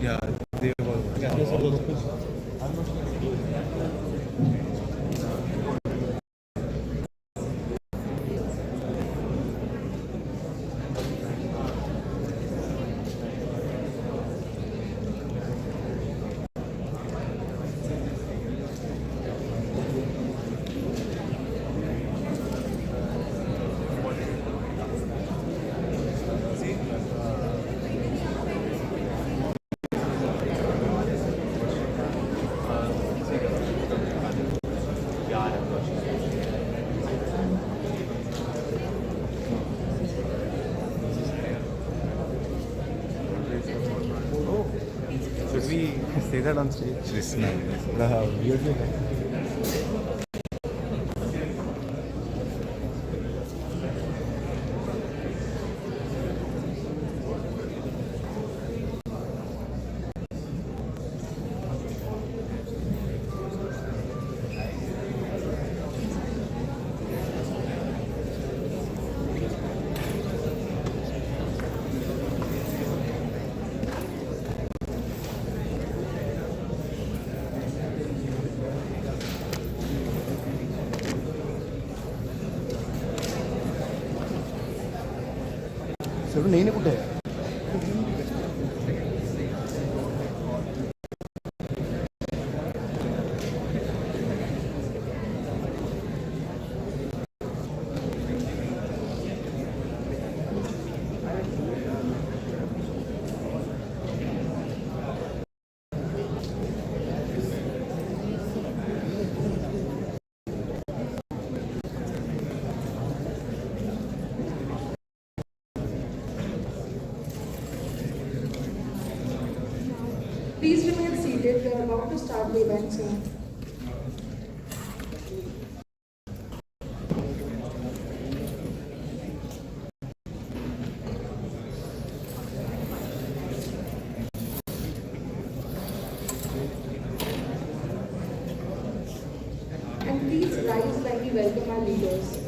Yeah, they were. Should we say that on stage? Listen, Weirdly. So, name put it. Please remain seated. We are about to start the event soon. And please rise like we welcome our leaders.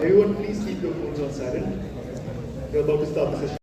Everyone, please keep your phones on silent. We're about to start the session.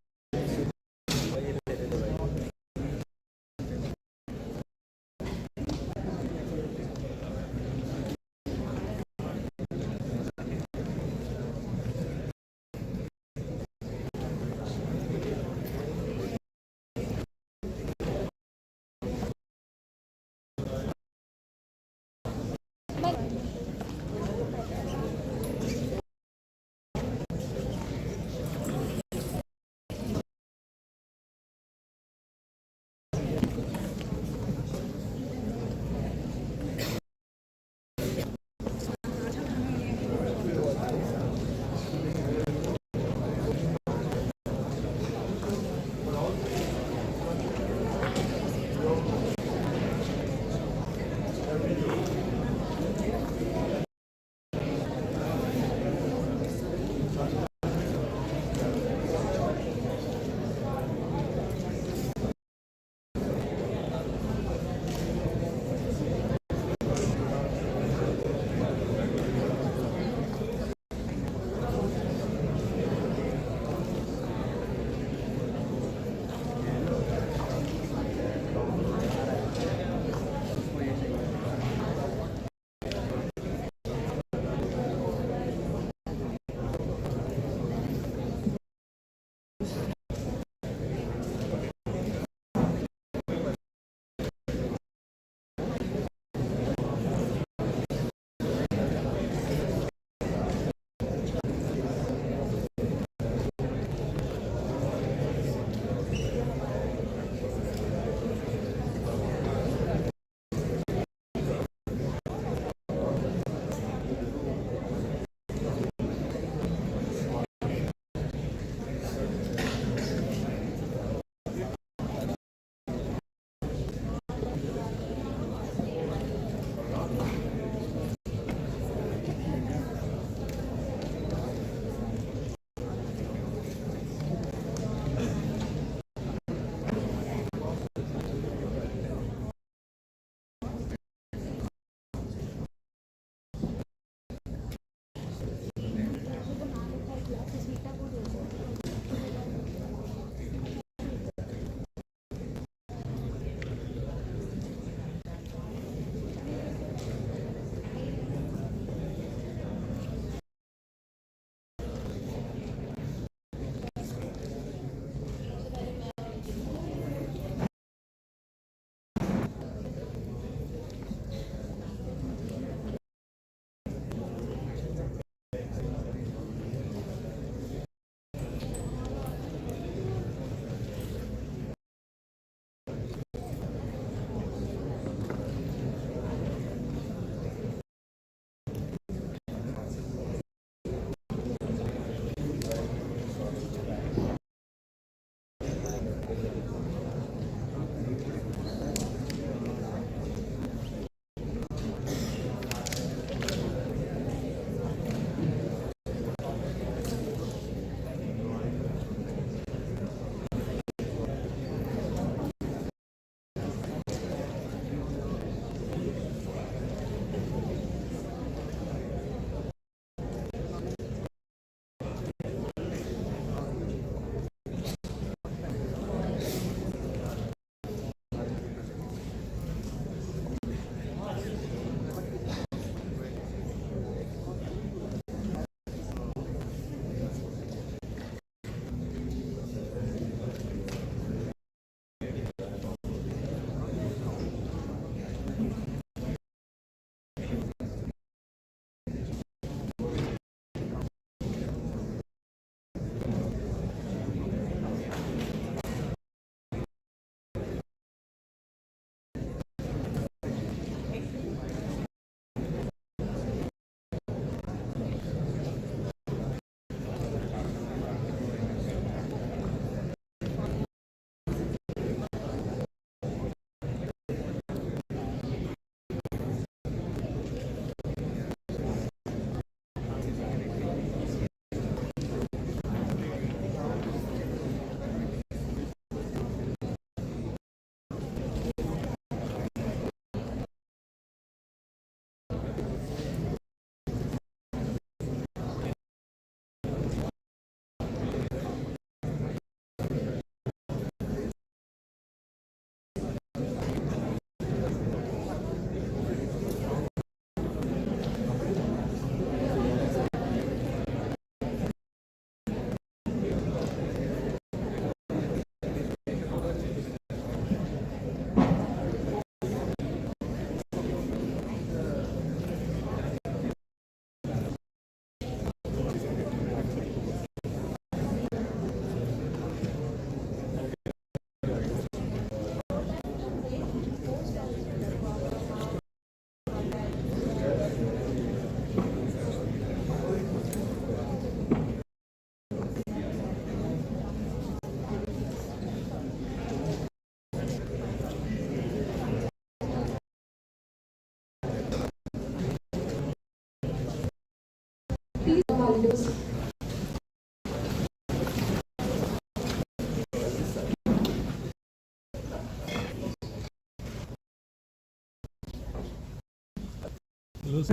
Please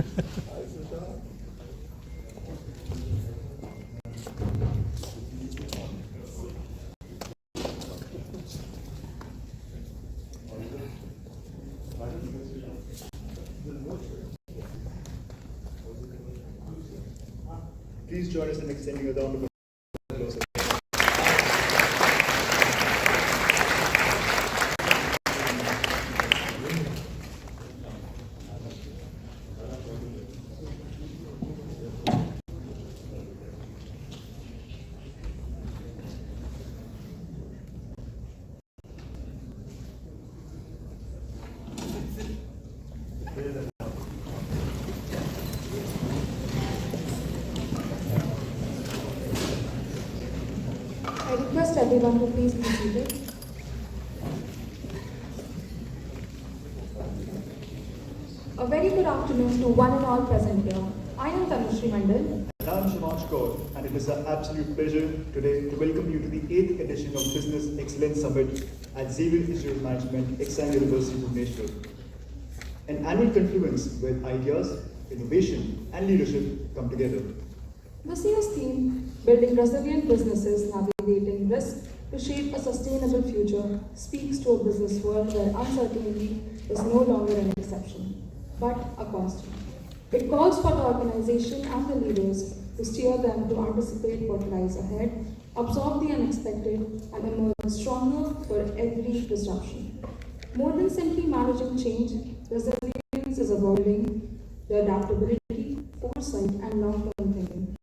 join us in extending a round of applause. I request everyone to please be seated. A very good afternoon to one and all present here. I am Tanushree Mandal. And I'm Shivansh Kaur, and it is an absolute pleasure today to welcome you to the 8th edition of Business Excellence Summit at Xavier Institute of Management, Exam University, Bhubaneswar. An annual confluence where ideas, innovation, and leadership come together. This year's theme, Building Resilient Businesses Navigating Risk to Shape a Sustainable Future, speaks to a business world where uncertainty is no longer an exception, but a constant. It calls for the organization and the leaders to steer them to anticipate what lies ahead, absorb the unexpected, and emerge stronger for every disruption. More than simply managing change, resilience is evolving the adaptability, foresight, and long-term thinking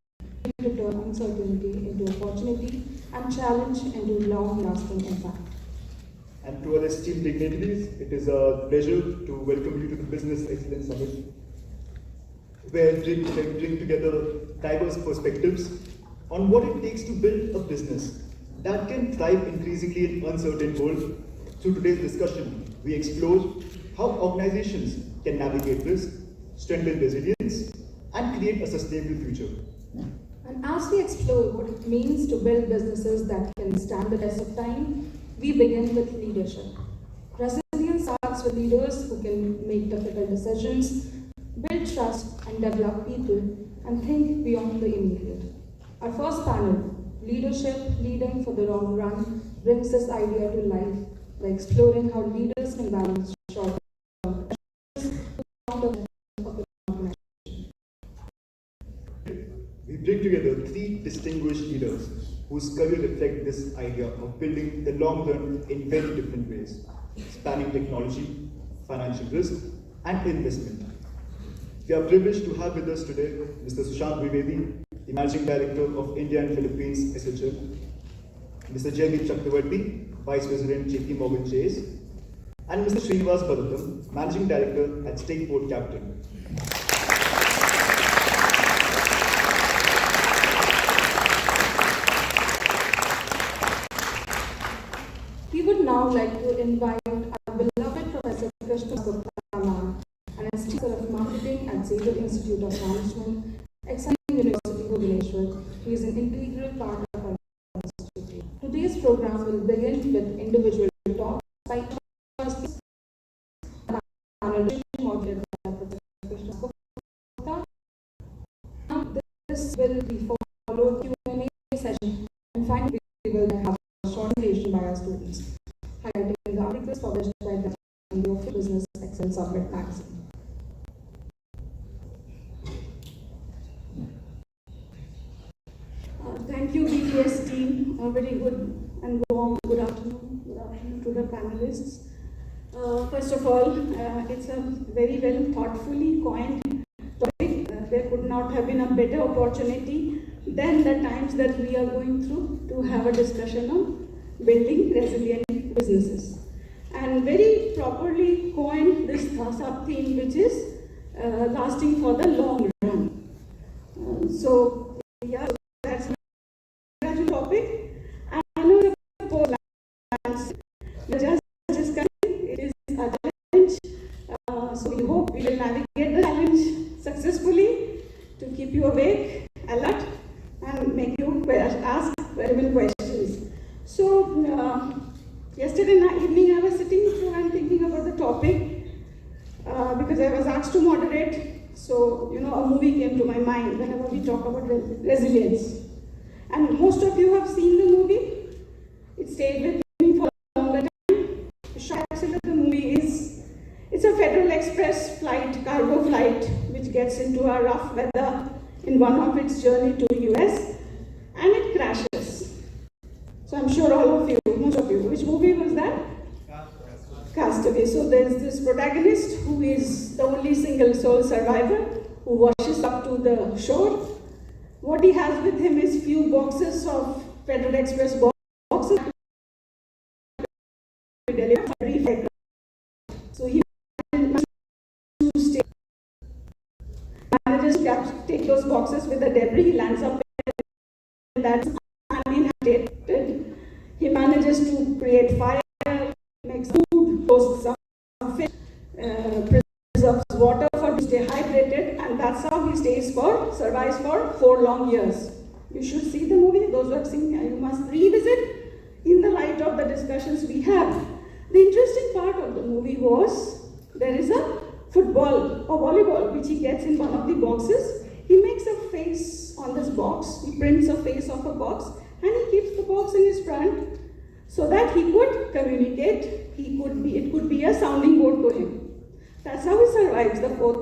to turn uncertainty into opportunity and challenge into long-lasting impact. And to our esteemed dignitaries, it is a pleasure to welcome you to the Business Excellence Summit, where we bring together diverse perspectives on what it takes to build a business that can thrive increasingly in uncertain world. Through today's discussion, we explore how organizations can navigate risk, strengthen resilience, and create a sustainable future. And as we explore what it means to build businesses that can stand the test of time, we begin with leadership. Resilience starts with leaders who can make difficult decisions, build trust, and develop people, and think beyond the immediate. Our first panel, Leadership Leading for the Long Run, brings this idea to life by exploring how leaders can balance short-term pressures with long-term of the organization. We bring together three distinguished leaders whose career reflect this idea of building the long run in very different ways, spanning technology, financial risk, and investment. We are privileged to have with us today Mr. Sushant Dwivedi, the Managing Director of India and Philippines SHL, Mr. Jaydeep Chakravarti, Vice President JP Morgan Chase, and Mr. Srinivas Bharatam, Managing Director at Stakeport Capital. We would now like to invite our beloved Professor Krishna Gupta ma'am, an esteemed of marketing at Xavier Institute of Management, Exam University, Bhubaneswar, who is an integral part of our institute. Today's program will begin with individual talks by first panel moderated by Professor Krishna Gupta. This will be followed Q&A session, and finally we will have a short presentation by our students, highlighting the articles published by the Business Excellence Summit magazine. Thank you, BES team. A very good and warm good afternoon to the panelists. First of all, it's a very well thoughtfully coined topic. There could not have been a better opportunity than the times that we are going through to have a discussion on building resilient businesses. And very properly coined this sub-theme, which is lasting for the long run. So that's a gradual topic. And I know the four plans just discussing, it is a challenge. So we hope we will navigate the challenge successfully to keep you awake, alert, and make you ask relevant questions. So yesterday evening I was sitting through and thinking about the topic because I was asked to moderate. So So, a movie came to my mind whenever we talk about resilience. And most of you have seen the movie. It stayed with me for a longer time. The short accent of the movie is, it's a Federal Express flight, cargo flight, which gets into a rough weather in one of its journey to the US, and it crashes. So I'm sure all of you, most of you, which movie was that? Castaway. So there's this protagonist who is the only single soul survivor who washes up to the shore. What he has with him is few boxes of Federal Express boxes. So he manages to stay. Manages to take those boxes with the debris. He lands up in that uninhabited. He manages to create fire, makes food, roasts some fish, preserves water for to stay hydrated, and that's how he survives for 4 long years. You should see the movie. Those who have seen it, you must revisit in the light of the discussions we had. The interesting part of the movie was there is a football or volleyball which he gets in one of the boxes. He makes a face on this box. He prints a face of a box and he keeps the box in his front so that he could communicate. It could be a sounding board to him. That's how he survives the 4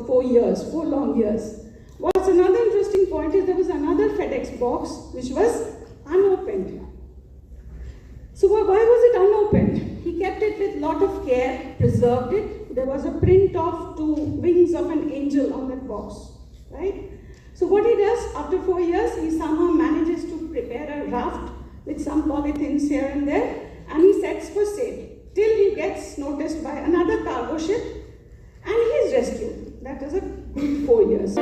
long years. What's another interesting point is there was another FedEx box which was unopened. So why was it unopened? He kept it with lot of care, preserved it. There was a print of 2 wings of an angel on that box, right? So what he does after 4 years, he somehow manages to prepare a raft with some polythenes here and there, and he sets for sail till he gets noticed by another cargo ship and he is rescued. That is a good 4 years.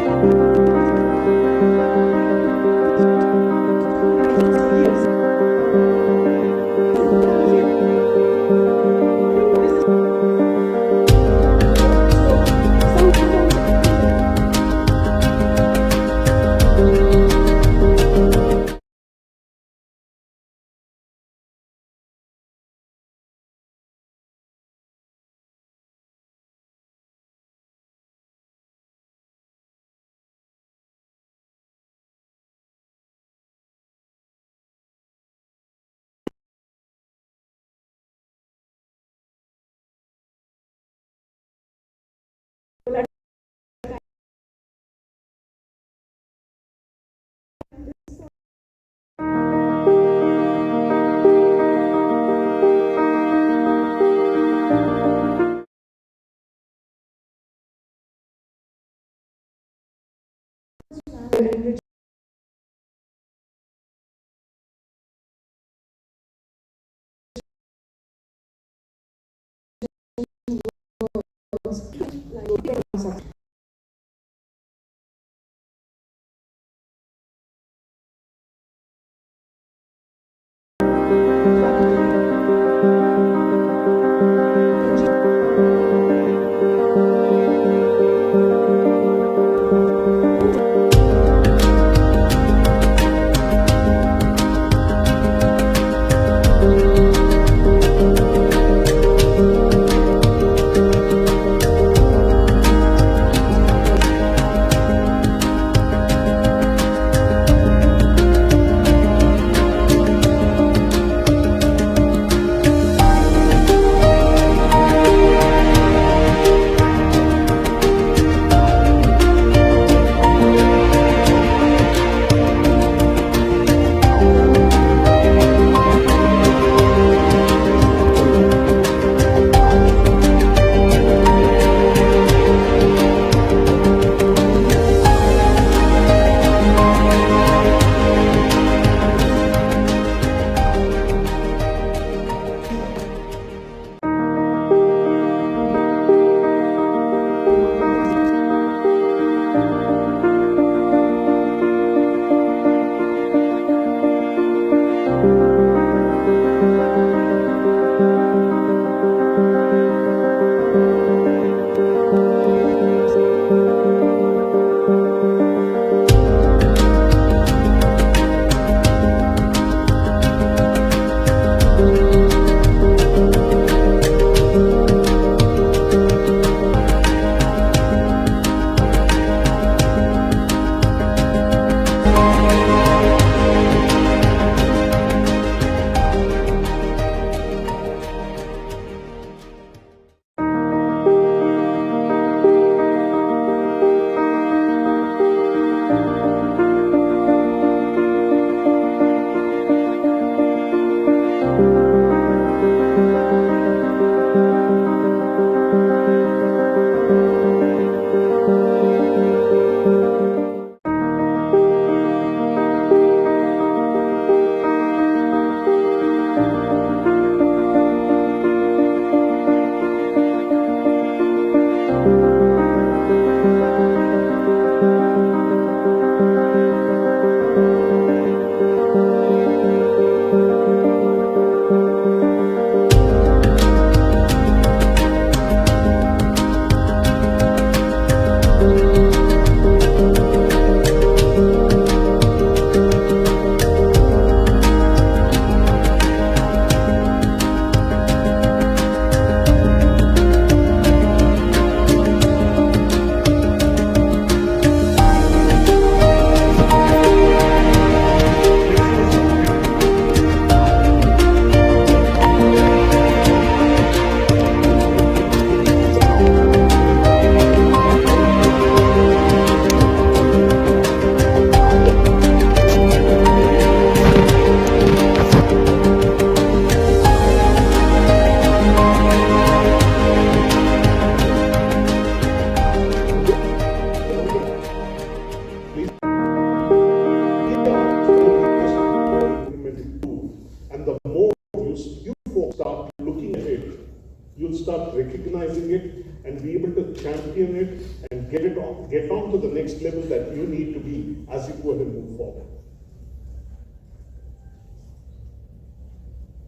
champion it and get on to the next level that you need to be as you go ahead and move forward.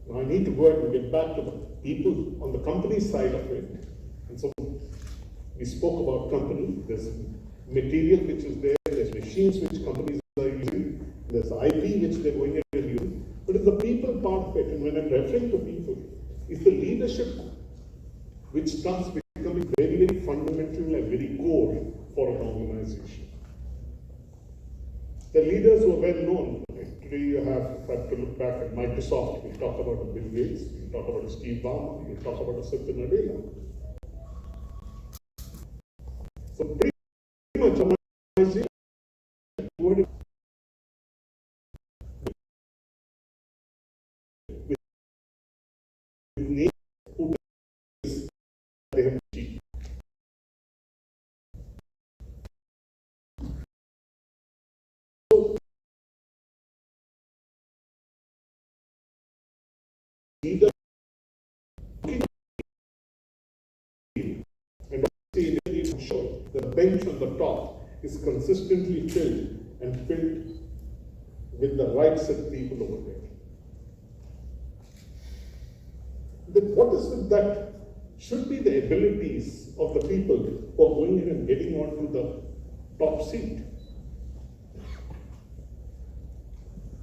Now I need to go ahead and get back to the people on the company side of it. And so we spoke about company. There's material which is there, there's machines which companies are using, there's IP which they're going to use, but it's the people part of it. And when I'm referring to people, it's the leadership which starts becoming very, very fundamental and very core for an organization. The leaders who are well known, like today you have to look back at Microsoft, we talk about a Bill Gates, we talk about a Steve Ballmer, we talk about a Satya Nadella. So pretty much organization with names who they have achieved. So leader and ensure that the bench on the top is consistently filled and filled with the right set of people over there. Then what is it that should be the abilities of the people who are going in and getting onto the top seat?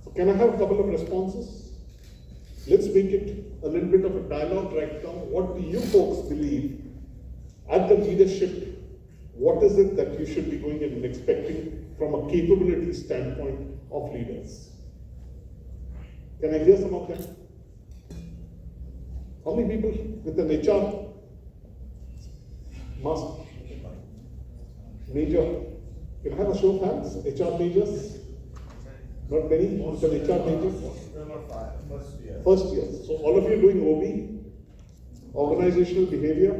So can I have a couple of responses? Let's make it a little bit of a dialogue right now. What do you folks believe at the leadership? What is it that you should be going in and expecting from a capability standpoint of leaders? Can I hear some of them? How many people with an HR master? Major? Can I have a show of hands? HR majors? Not many? With an HR major? First year. So all of you doing OB? Organizational behavior?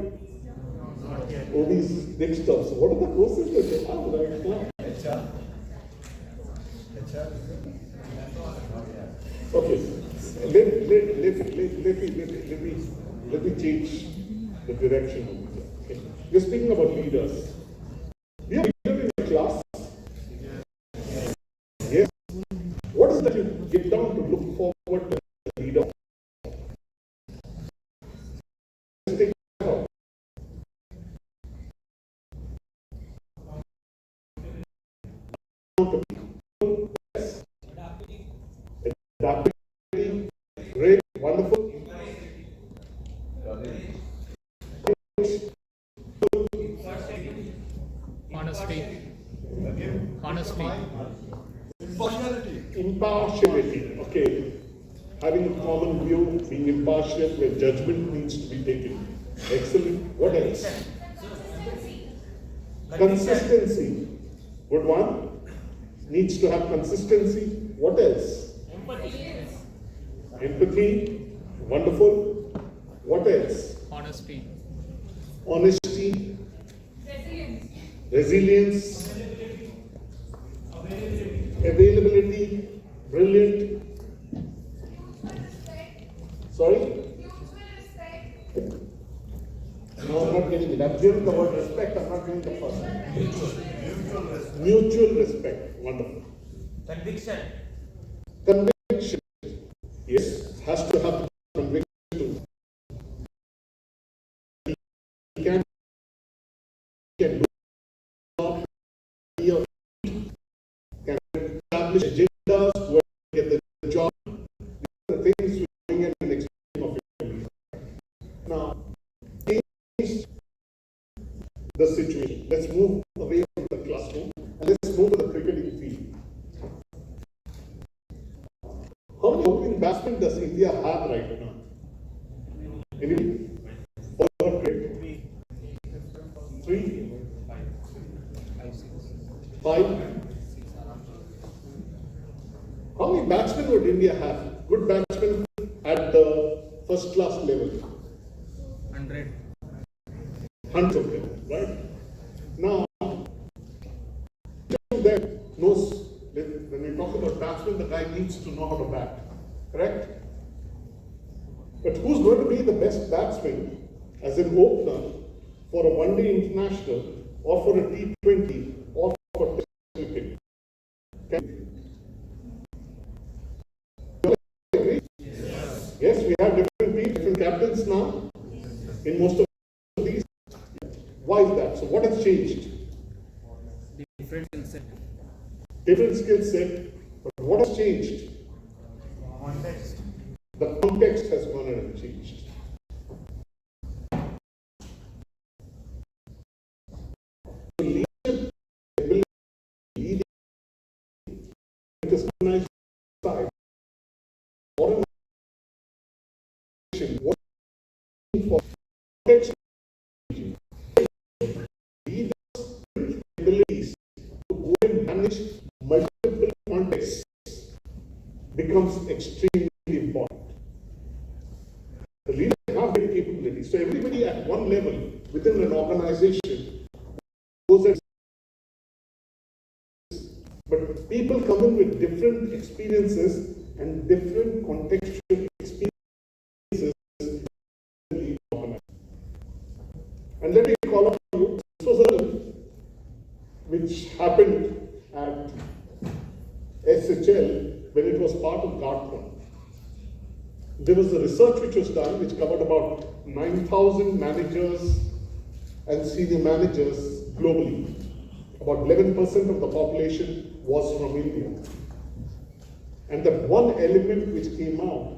OB is next up. So what are the courses that they have right now? Okay. Let me change the direction over here. Okay. We're speaking about leaders. We are leaders in the class. Yes. What is that you get down to look forward to a leader? Adaptability, great, wonderful. Honesty. Impartiality. Okay. Having a common view, being impartial where judgment needs to be taken. Excellent. What else? Consistency. Good one. Needs to have consistency. What else? Empathy. Wonderful. What else? Honesty. Honesty. Resilience. Availability. Brilliant. Sorry? No, I'm not getting it. I'm giving the word respect, I'm not giving the first one. Mutual respect. Wonderful. Conviction. Conviction. Yes, has to have conviction too. He can do can establish agendas where get the job. These are the things we bring in an extreme of it. Now, change the situation. Let's move away from the classroom and let's move to the cricketing field. How many opening batsmen does India have right now? Any? Three? Five? How many batsmen would India have? Good batsmen at the first class level? 100. Hundreds of them, right? Now, that knows, when we talk about batsmen, the guy needs to know how to bat, correct? But who's going to be the best batsman as an opener for a one-day international or for a T20 or for Test cricket. Okay? Yes, we have different teams, different captains now in most of these. Why is that? So what has changed? Different skill set. Different skill set, but what has changed? Context. The context has gone and changed. Leadership ability, leading, organized side, organization, what for context, leaders' abilities to go and manage multiple contexts becomes extremely important. The leaders have great capabilities. So everybody at one level within an organization goes at, but people come in with different experiences and different contextual experiences in the organization. And let me call up you. This was a which happened at SHL when it was part of Gartner. There was a research which was done which covered about 9,000 managers and senior managers globally. About 11% of the population was from India. And the one element which came out,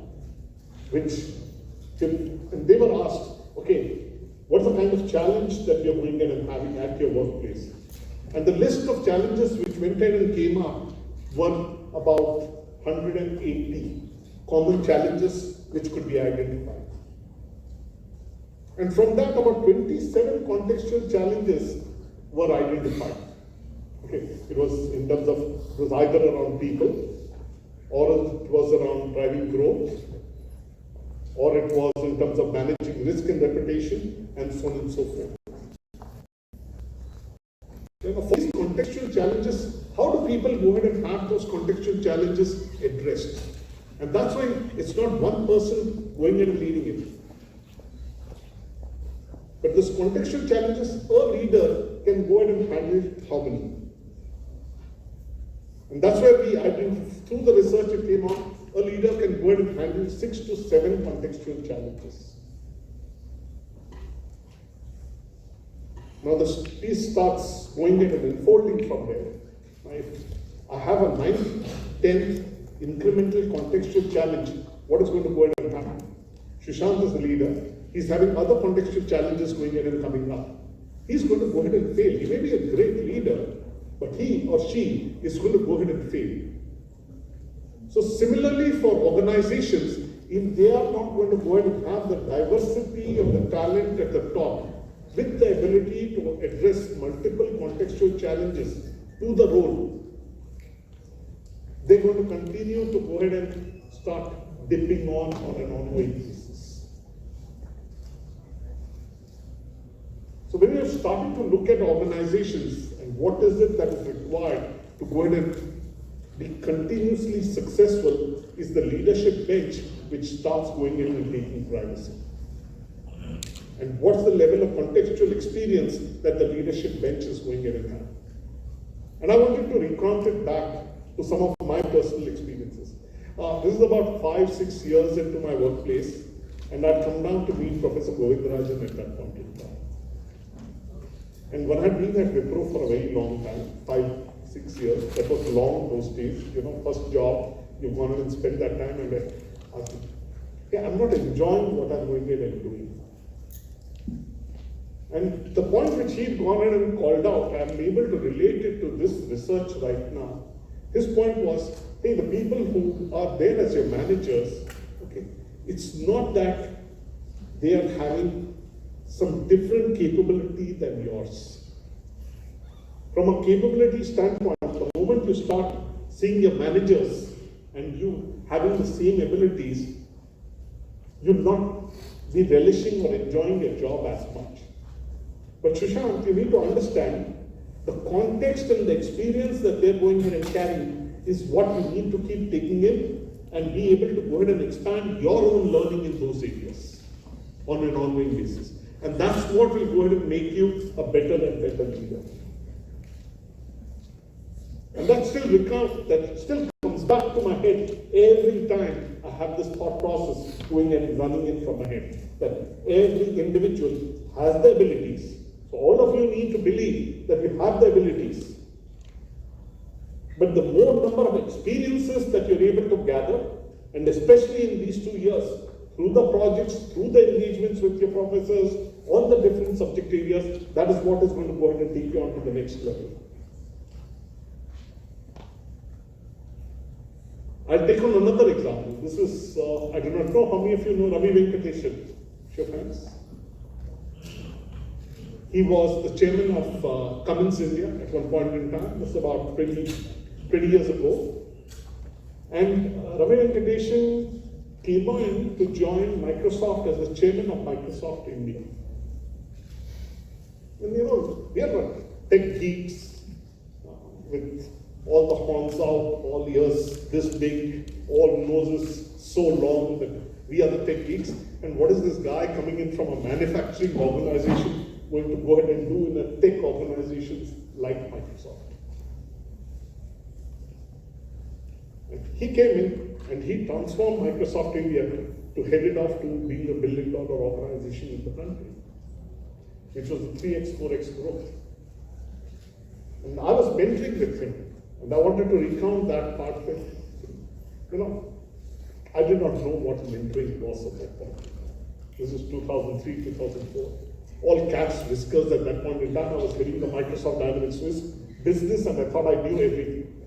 and they were asked, okay, what's the kind of challenge that you're going in and having at your workplace? And the list of challenges which went in and came up were about 180 common challenges which could be identified. And from that, about 27 contextual challenges were identified. Okay, it was in terms of, it was either around people, or it was around driving growth, or it was in terms of managing risk and reputation, and so on and so forth. For these contextual challenges, how do people go ahead and have those contextual challenges addressed? And that's why it's not one person going and leading it. But this contextual challenges, a leader can go ahead and handle how many? And that's why through the research it came out, a leader can go ahead and handle 6 to 7 contextual challenges. Now the piece starts going in and unfolding from there. If I have a 9th, 10th incremental contextual challenge, what is going to go ahead and happen? Sushant is the leader. He's having other contextual challenges going in and coming up. He's going to go ahead and fail. He may be a great leader, but he or she is going to go ahead and fail. So similarly for organizations, if they are not going to go ahead and have the diversity of the talent at the top, with the ability to address multiple contextual challenges to the role, they're going to continue to go ahead and start dipping on an ongoing basis. So when you're starting to look at organizations and what is it that is required to go ahead and be continuously successful, is the leadership bench which starts going in and taking privacy. And what's the level of contextual experience that the leadership bench is going in and have? And I wanted to recount it back to some of my personal experiences. This is about 5-6 years into my workplace, and I'd come down to meet Professor Govindarajan at that point in time. And one had been at Wipro for a very long time, 5-6 years. That was long those days. First job, you've gone in and spent that time, and I thought, yeah, I'm not enjoying what I'm going in and doing. And the point which he'd gone in and called out, I'm able to relate it to this research right now. His point was, hey, the people who are there as your managers, okay, it's not that they are having some different capability than yours. From a capability standpoint, the moment you start seeing your managers and you having the same abilities, you'll not be relishing or enjoying your job as much. But Sushant, you need to understand the context and the experience that they're going ahead and carrying is what you need to keep taking in and be able to go ahead and expand your own learning in those areas on an ongoing basis. And that's what will go ahead and make you a better and better leader. And that still comes back to my head every time I have this thought process going and running in from my head. That every individual has the abilities. So all of you need to believe that you have the abilities. But the more number of experiences that you're able to gather, and especially in these 2 years, through the projects, through the engagements with your professors, on the different subject areas, that is what is going to go ahead and take you on to the next level. I'll take on another example. This is, I do not know how many of you know Ravi Venkateshan. Show of hands. He was the chairman of Cummins India at one point in time. This is about 20 years ago. And Ravi Venkateshan came in to join Microsoft as the chairman of Microsoft India. And you know, we are tech geeks with all the horns out, all ears this big, all noses so long that we are the tech geeks. And what is this guy coming in from a manufacturing organization going to go ahead and do in a tech organization like Microsoft? And he came in and he transformed Microsoft India to head it off to being a $1 billion organization in the country, which was a 3x, 4x growth. And I was mentoring with him. And I wanted to recount that part of it. You know, I did not know what mentoring was at that point. This is 2003, 2004. All caps, whiskers at that point in time. I was heading the Microsoft Dynamics Swiss business and I thought I knew everything.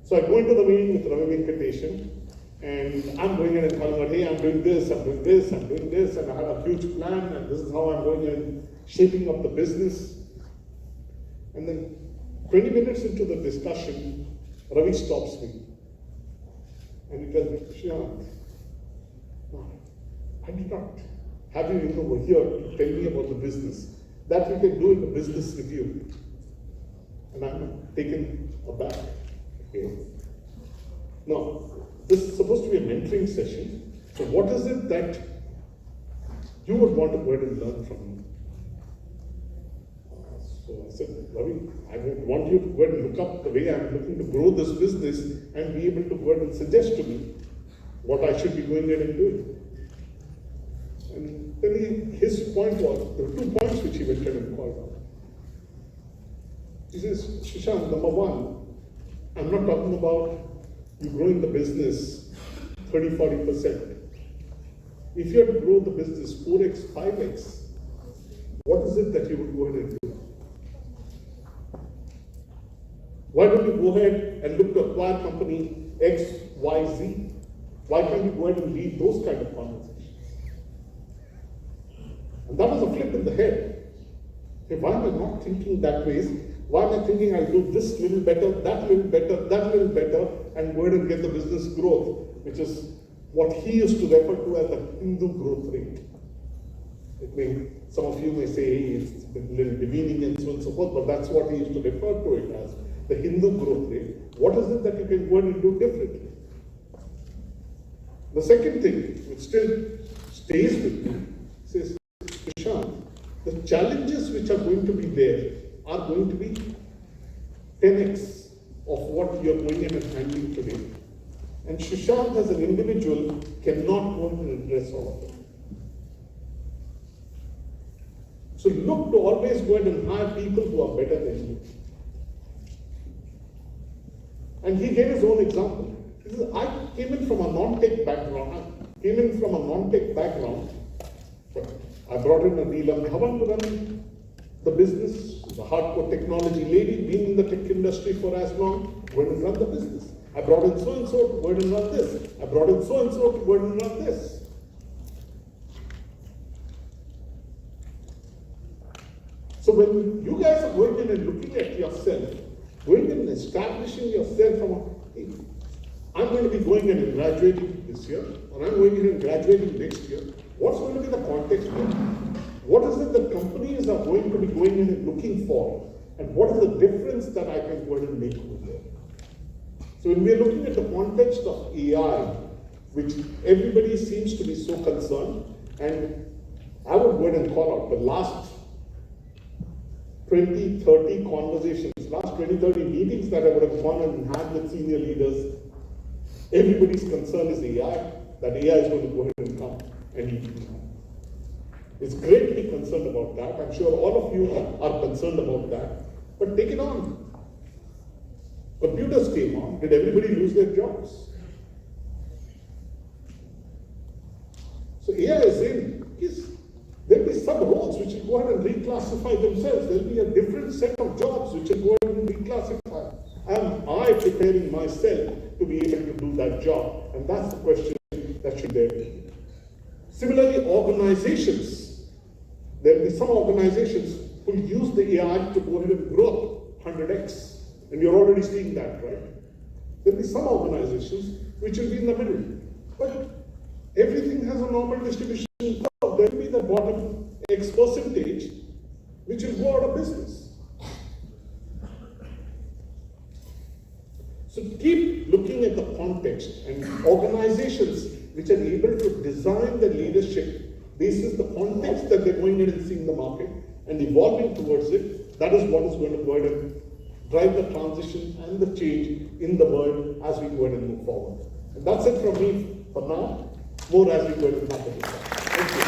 So I go into the meeting with Ravi Venkateshan and I'm going in and telling her, hey, I'm doing this, I'm doing this, I'm doing this, and I have a huge plan and this is how I'm going in shaping up the business. And then 20 minutes into the discussion, Ravi stops me. And he tells me, Shyam, I did not have you in over here to tell me about the business. That we can do in the business review. And I'm taken aback. Okay. Now, this is supposed to be a mentoring session. So what is it that you would want to go ahead and learn from me? So I said, Ravi, I would want you to go ahead and look up the way I'm looking to grow this business and be able to go ahead and suggest to me what I should be going ahead and doing. And then his point was, there were 2 points which he went ahead and called out. He says, Shashank, number 1, I'm not talking about you growing the business 30, 40%. If you had to grow the business 4x, 5x, what is it that you would go ahead and do? Why don't you go ahead and look to acquire company X, Y, Z? Why can't you go ahead and lead those kind of conversations? And that was a flip in the head. Hey, why am I not thinking that way? Why am I thinking I'll do this little better, that little better, that little better, and go ahead and get the business growth, which is what he used to refer to as the Hindu growth rate. Some of you may say, hey, it's a little demeaning and so on and so forth, but that's what he used to refer to it as, the Hindu growth rate. What is it that you can go ahead and do differently? The second thing, which still stays with me, says, Prashant, the challenges which are going to be there are going to be 10x of what you're going in and handling today. And Shashank as an individual cannot go and address all of them. So look to always go ahead and hire people who are better than you. And he gave his own example. He says, I came in from a non-tech background. I brought in a Neelam Dhawan to run the business, the hardcore technology lady, been in the tech industry for as long, go ahead and run the business. I brought in so-and-so to go ahead and run this. I brought in so-and-so to go ahead and run this. So when you guys are going in and looking at yourself, going in and establishing yourself from hey, I'm going to be going in and graduating this year, or I'm going in and graduating next year, what's going to be the context there? What is it that companies are going to be going in and looking for? And what is the difference that I can go ahead and make over there? So when we are looking at the context of AI, which everybody seems to be so concerned, and I would go ahead and call out the last 20, 30 conversations, last 20, 30 meetings that I would have gone and had with senior leaders. Everybody's concern is AI, that AI is going to go ahead and come and eat it. It's great to be concerned about that. I'm sure all of you are concerned about that. But take it on. Computers came on. Did everybody lose their jobs? So AI is in. Yes, there'll be some roles which will go ahead and reclassify themselves. There'll be a different set of jobs which will go ahead and reclassify. Am I preparing myself to be able to do that job? And that's the question that should be there. Similarly, organizations. There'll be some organizations who use the AI to go ahead and grow up 100x. And you're already seeing that, right? There'll be some organizations which will be in the middle. But everything has a normal distribution curve. There'll be the bottom X percentage which will go out of business. So keep looking at the context, and organizations which are able to design the leadership basis the context that they're going in and seeing the market and evolving towards it, that is what is going to go ahead and drive the transition and the change in the world as we go ahead and move forward. And that's it from me for now. More as we go ahead and tackle this. Thank you.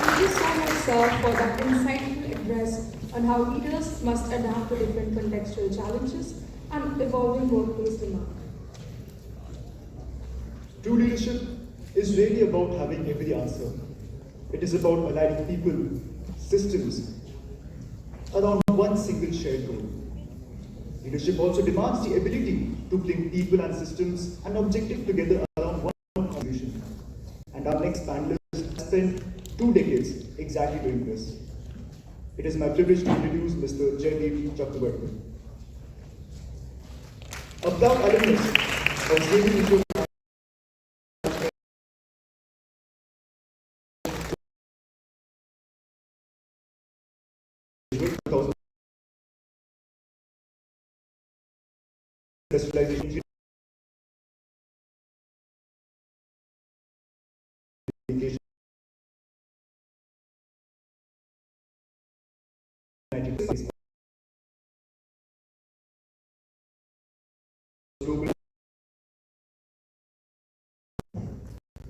Thank you so much, sir, for that insightful address on how leaders must adapt to different contextual challenges and evolving workplace demand. True leadership is really about having every answer. It is about aligning people, systems, around one single shared goal. Leadership also demands the ability to bring people and systems and objectives together around one contribution. And our next panelist has spent 2 decades exactly doing this. It is my privilege to introduce Mr. Jaideep Chakrabarty. A proud alumnus of Xavier Institute specialization in education. Global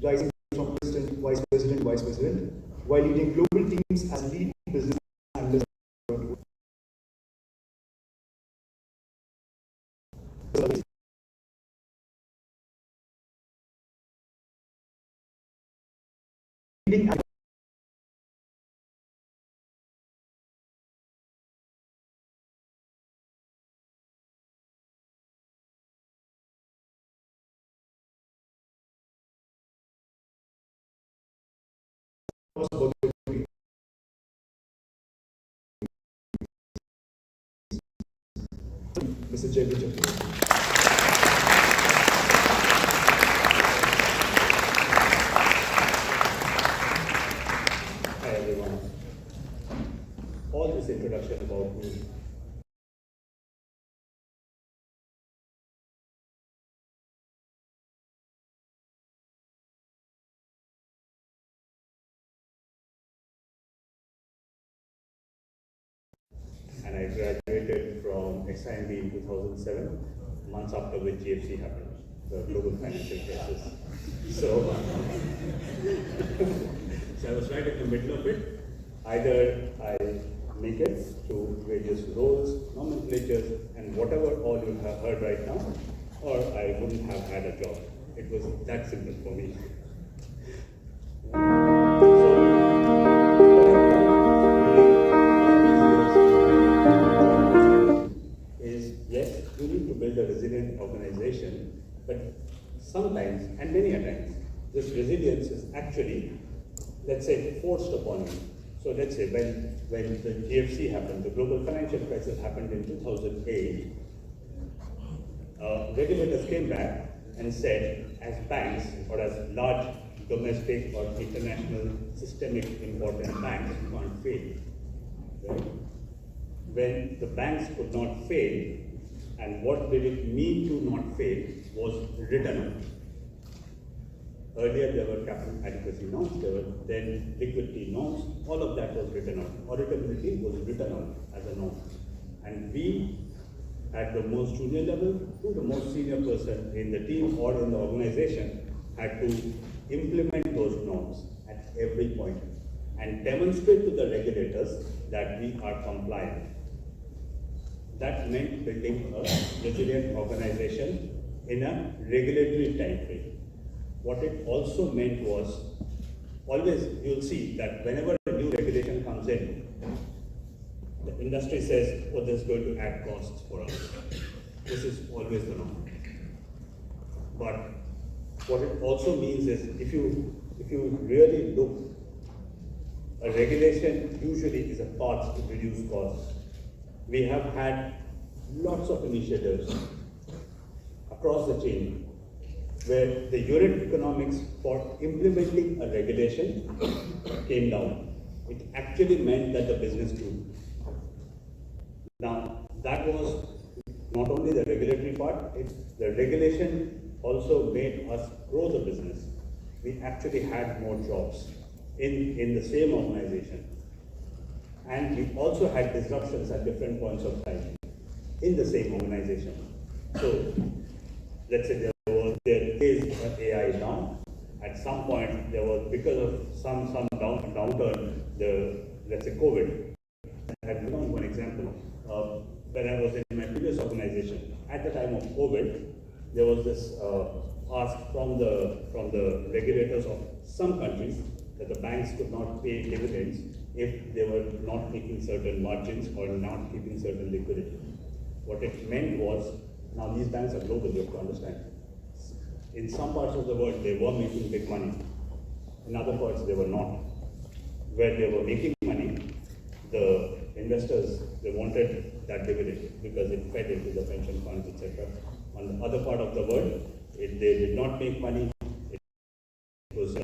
rising from president, vice president, while leading global teams as lead business analyst. Leading Mr. Jaideep Chakrabarty. Hi everyone. All this introduction about me. And I graduated from XIMB in 2007, months after which GFC happened, the global financial crisis. So, so I was right in the middle of it. Either I make it to various roles, nomenclatures, and whatever all you have heard right now, or I wouldn't have had a job. It was that simple for me. Yes, you need to build a resilient organization, but sometimes, and many a times, this resilience is actually, let's say, forced upon you. So let's say when the GFC happened, the global financial crisis happened in 2008, regulators came back and said, as banks or as large domestic or international systemic important banks, you can't fail. Right? When the banks could not fail, And what did it mean to not fail was written on. Earlier there were capital adequacy norms, there were then liquidity norms, all of that was written on. Auditability was written on as a norm. And we, at the most junior level to the most senior person in the team or in the organization, had to implement those norms at every point and demonstrate to the regulators that we are compliant. That meant building a resilient organization in a regulatory time frame. What it also meant was, always you'll see that whenever a new regulation comes in, the industry says, oh, this is going to add costs for us. This is always the norm. But what it also means is, if you really look, a regulation usually is a path to reduce costs. We have had lots of initiatives across the chain where the unit economics for implementing a regulation came down. It actually meant that the business grew. Now, that was not only the regulatory part, the regulation also made us grow the business. We actually had more jobs in the same organization. And we also had disruptions at different points of time in the same organization. So, let's say there is an AI down. At some point, there was, because of some downturn, let's say COVID. I have given one example. When I was in my previous organization, at the time of COVID, there was this ask from the regulators of some countries that the banks could not pay dividends if they were not making certain margins or not keeping certain liquidity. What it meant was, now these banks are global, you have to understand. In some parts of the world, they were making big money. In other parts, they were not. Where they were making money, the investors, they wanted that dividend because it fed into the pension funds, etc. On the other part of the world, they did not make money. It was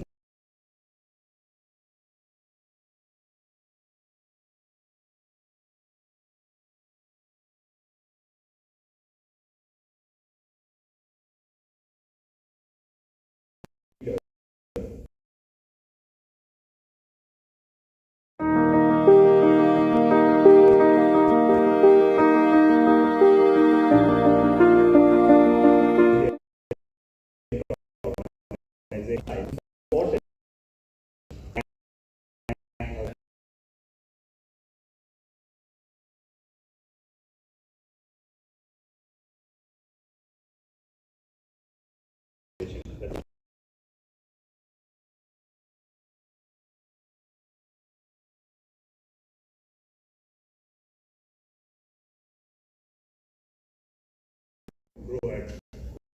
grow at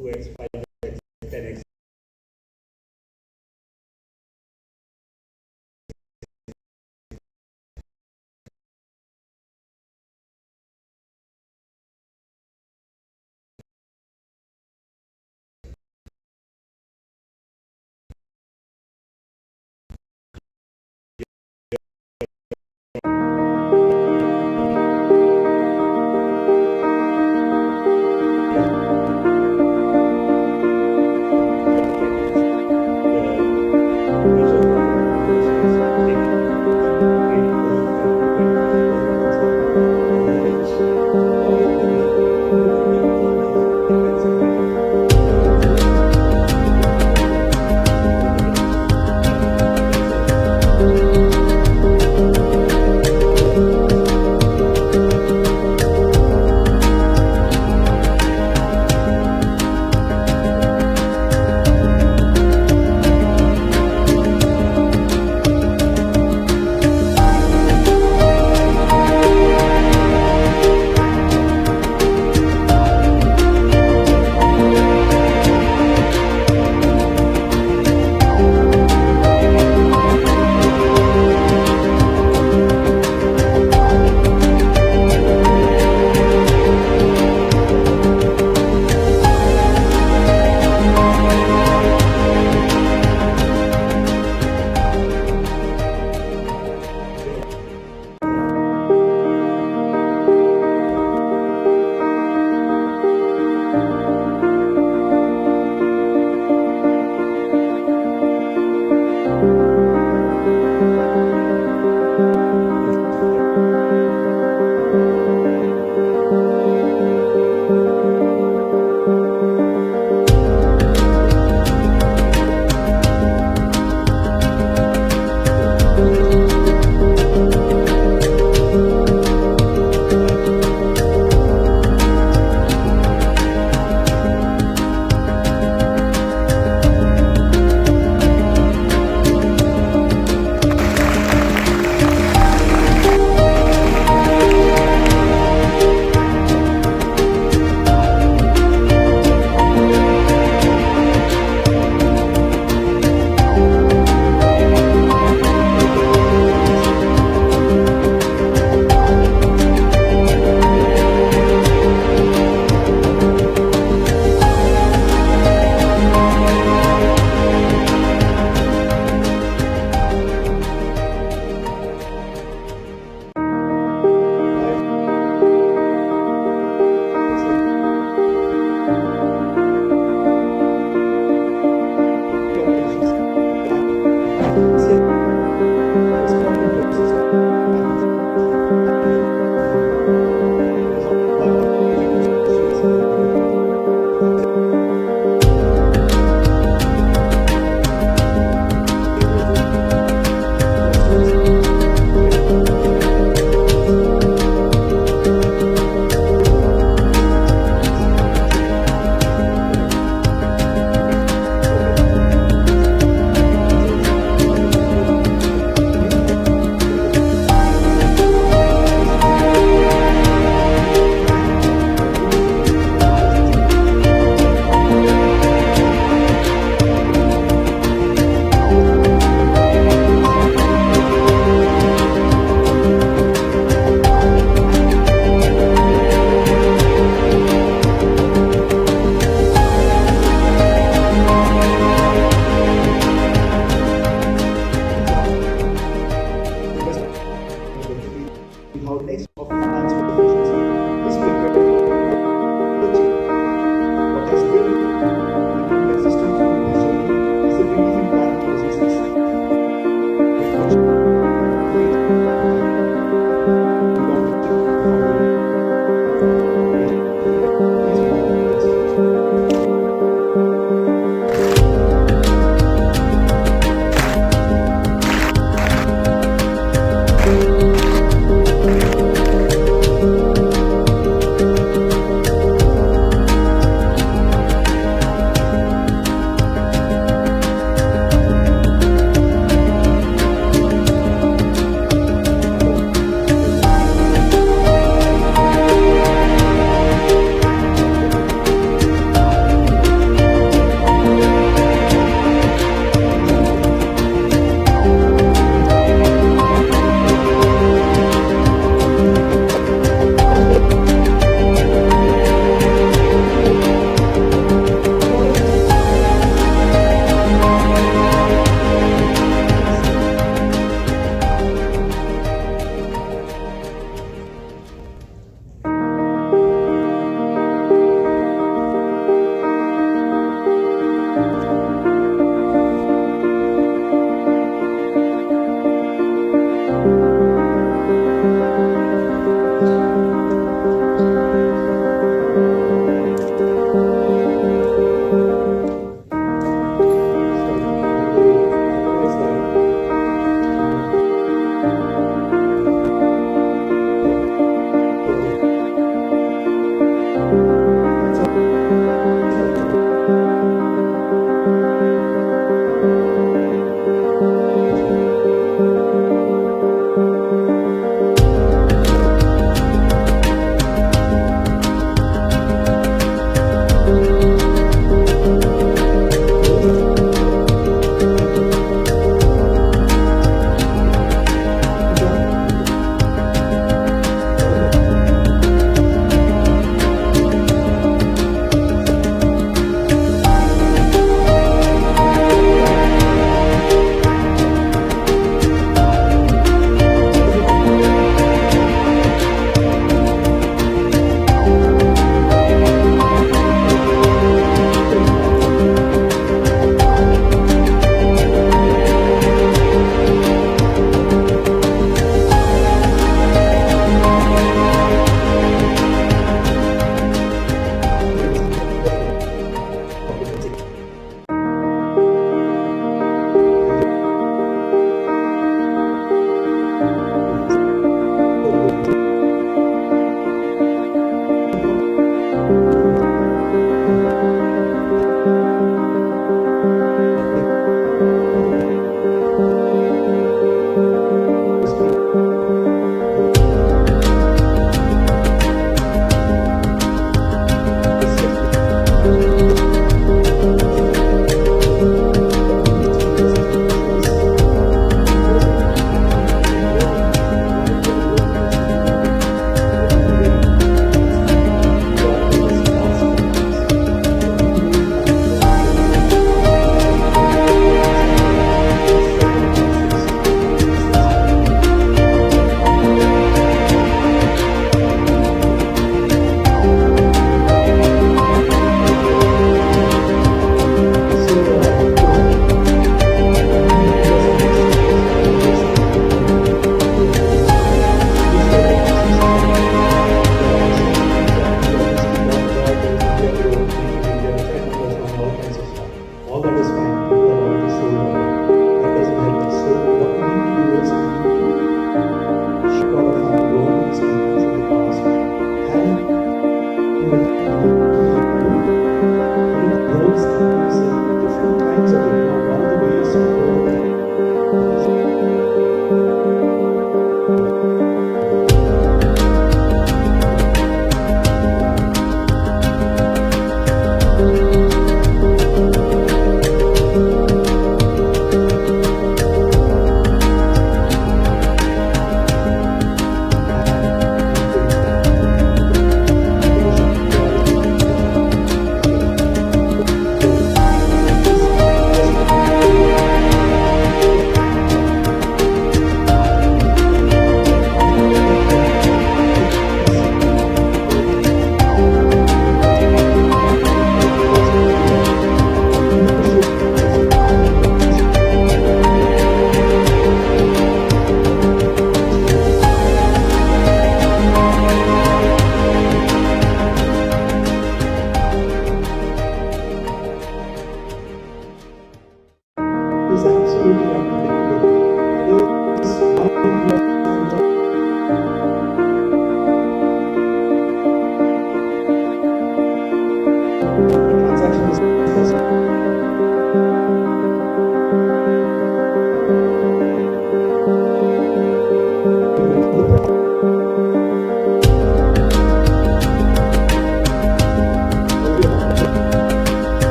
2x, 5x, 10x.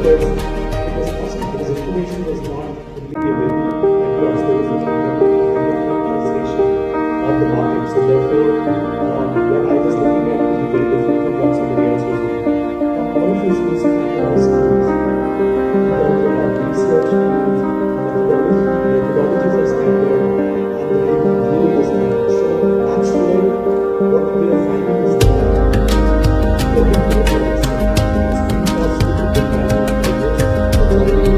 because it was possible, because information was not fully available across. There was a democratization of the market. So therefore, what I was looking at was very different from what somebody else was looking at. All of this was categorized tools in terms of our research tools, methodologies are standard, and the way we view it is standard. So that's where what we are finding is that every quarter it's impossible to get back to progress. It's already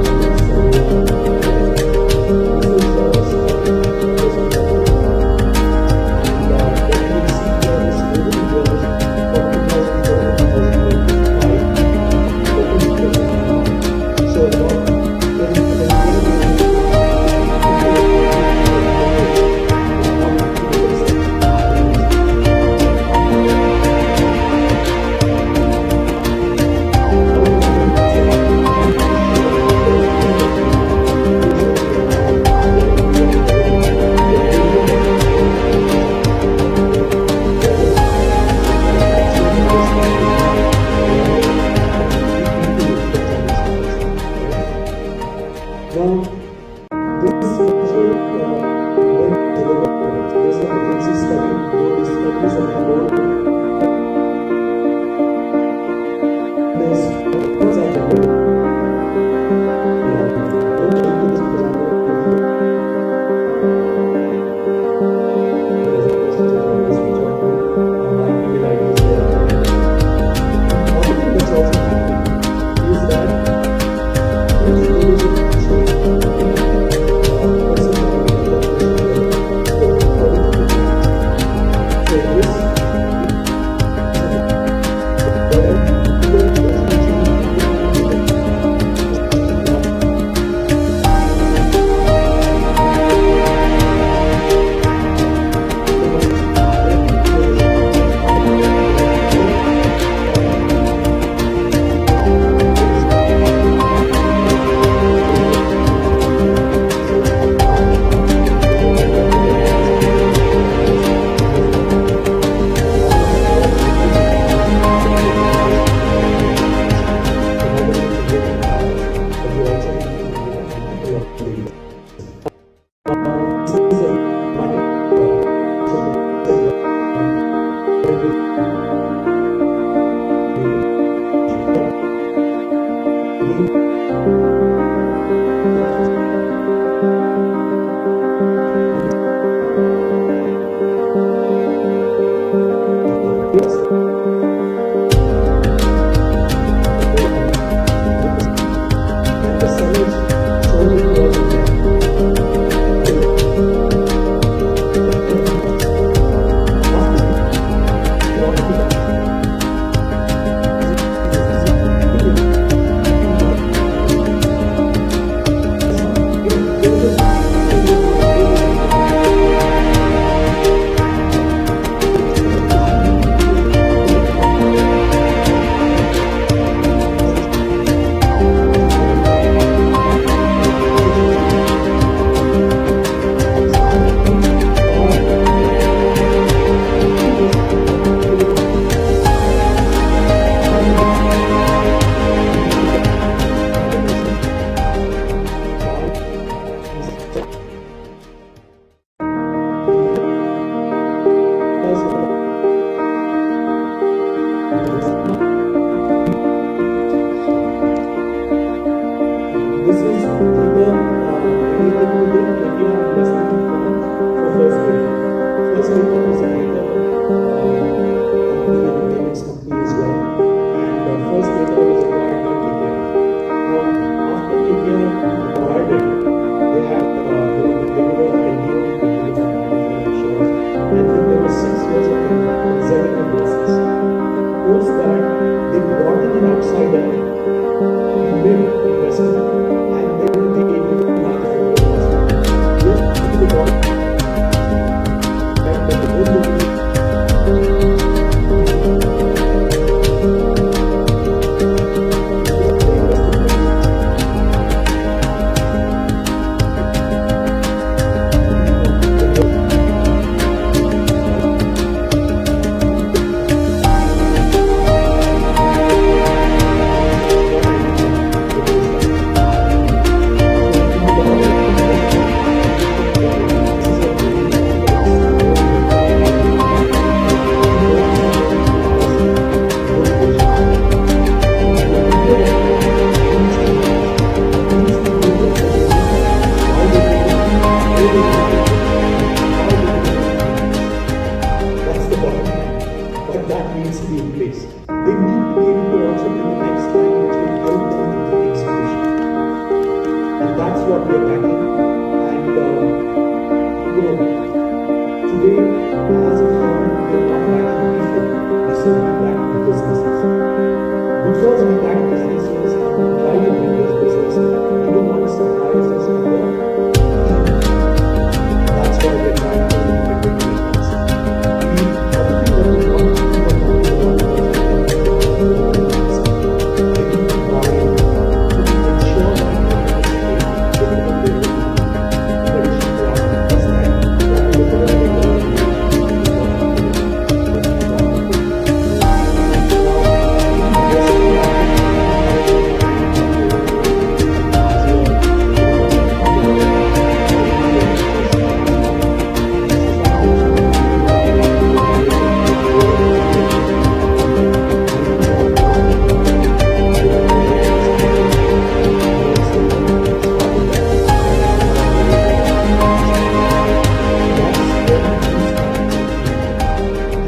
Now, this is also when delivered. There's a McKinsey study, though these studies are involved. There's what's our delivery? Don't you do this because I know there's a question to always reach out to me. My email ID is there. Another thing that's also happening is that this is data related to the India investment fund for First Data. First Data is a data company and a payments company as well. And First Data was acquired by KKR. Now, after KKR acquired it, they had they were an LBO to the insurance, and then there was 6 years of executive losses. Post that, they brought in an outsider, made investment, and then they we are tackling. And today, as a firm, we are not backing people. This is we back businesses. Because we back businesses and we try to build this business, we don't want to surprise this either. That's why we're trying to make it response. The other thing that we want to do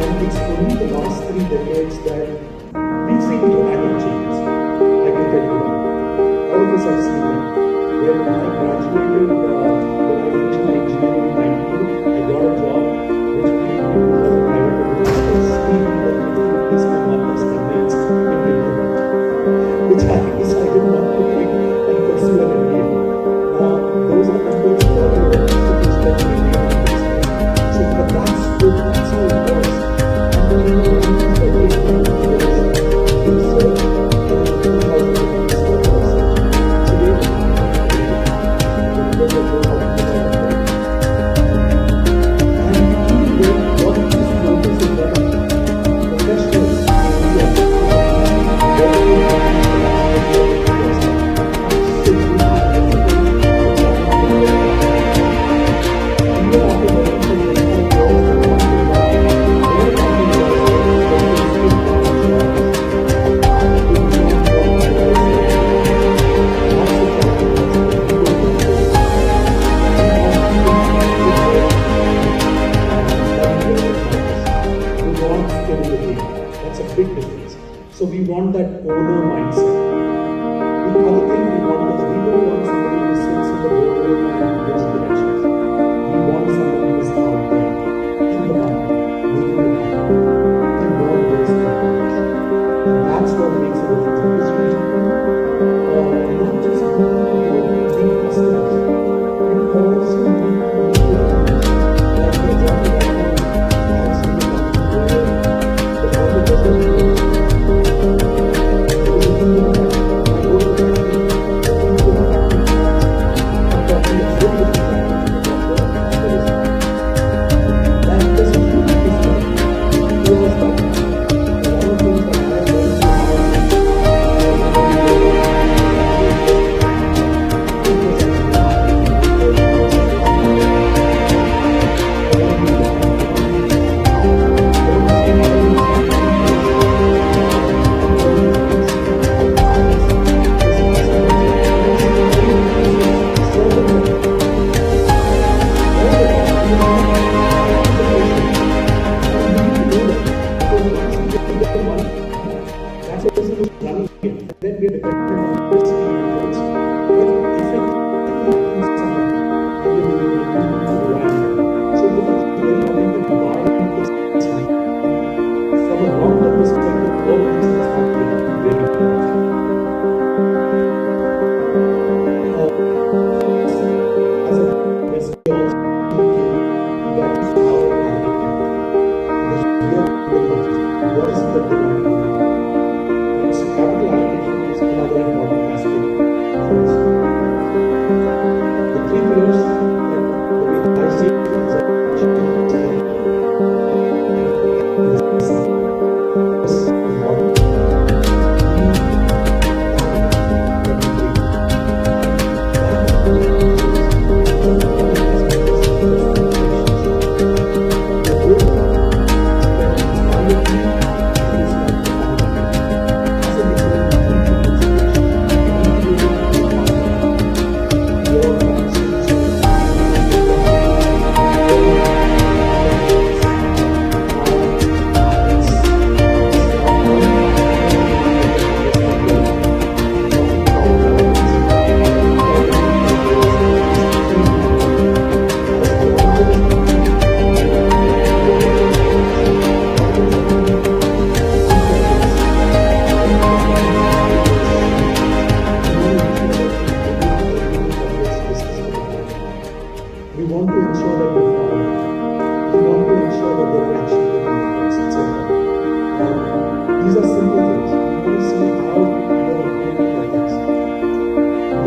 And it's only the last 3 decades that we've seen dramatic changes. I can tell you that. All of us have seen that. When I graduated, when I finished my engineering in 92, I got a job which we was a private equity scheme that is come up as conveyanced in India, which I decided not to take and pursue an MBA. Now, those are numbers that are the institutes that we made. So, but that's good, that's how it was. And then you know, the way we do research, and in 2000 stuff was today, we don't know how to do that.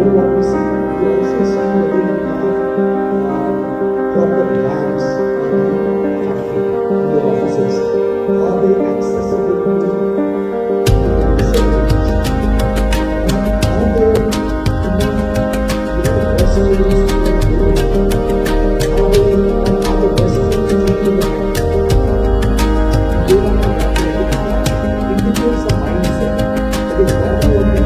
know what we see? We also see whether you have proper ramps in the factory, in your offices. Are they accessible to disabled? Are there enough restrooms for women? Are the restrooms treated individuals a mindset that is not only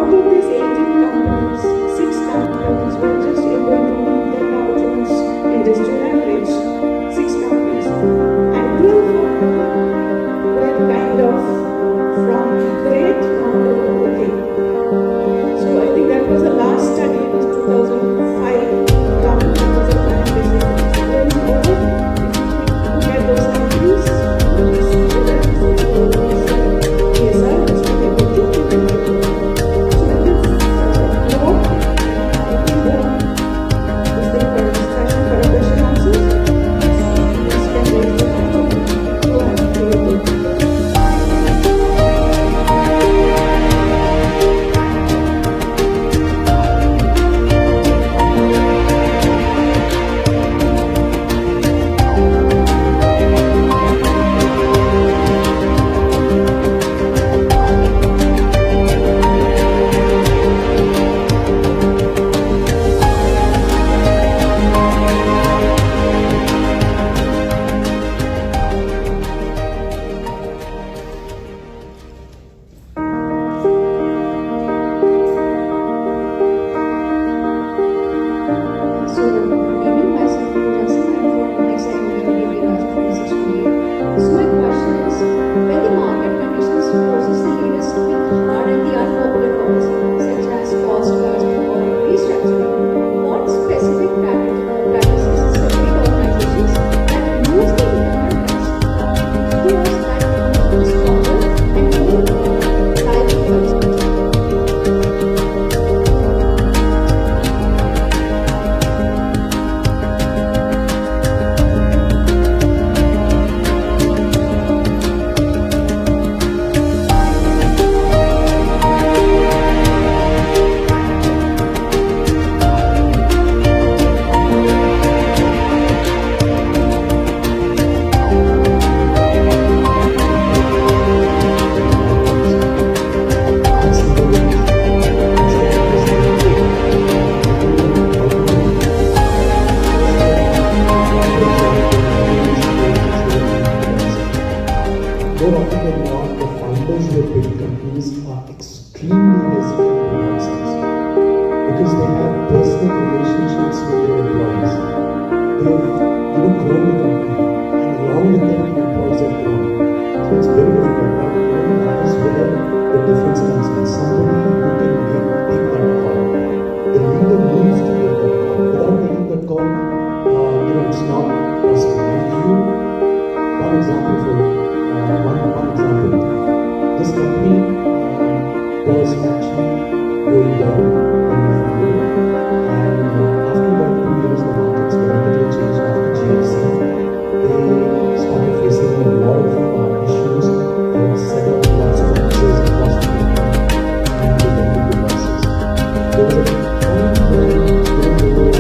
out of these 18 companies, 6 companies were just able to meet the Dow Jones Industrial Average. 6 companies. And 12 of them were kind of from great now they were okay. So I think that was the last study, it was 2005 round, that was a plan basis. Going forward, if you look at those companies, you see whether this is ESR, which we are able to implement. So with this note, I think this thing for a discussion, for a question answers, please can raise your hand. Go ahead, please. So, good evening, myself, Pooja Singh. I'm from Executive Leadership Organization. So, my question is, when the market conditions forces the leaders to pick hard and the unpopular policies, such as cost cutting or restructuring, what specific practices separate organizations that use the internal risk that becomes stronger and more liable culture? More often than not, the founders of big companies are extremely hesitant to downsize because they have personal relationships with their employees. They have grown the company, and along with them, the employees have grown. So it's very difficult. But that is where the difference comes in. Somebody who can take that call. The leader needs to take that call. Without taking that call, it's not possible. I give you one example for one example. This company was actually going well when we founded it, and after about 2 years, the markets dramatically changed after GFC. They started facing a lot of issues. They had set up lots of offices across the country, and they ended with losses. There was a point where there was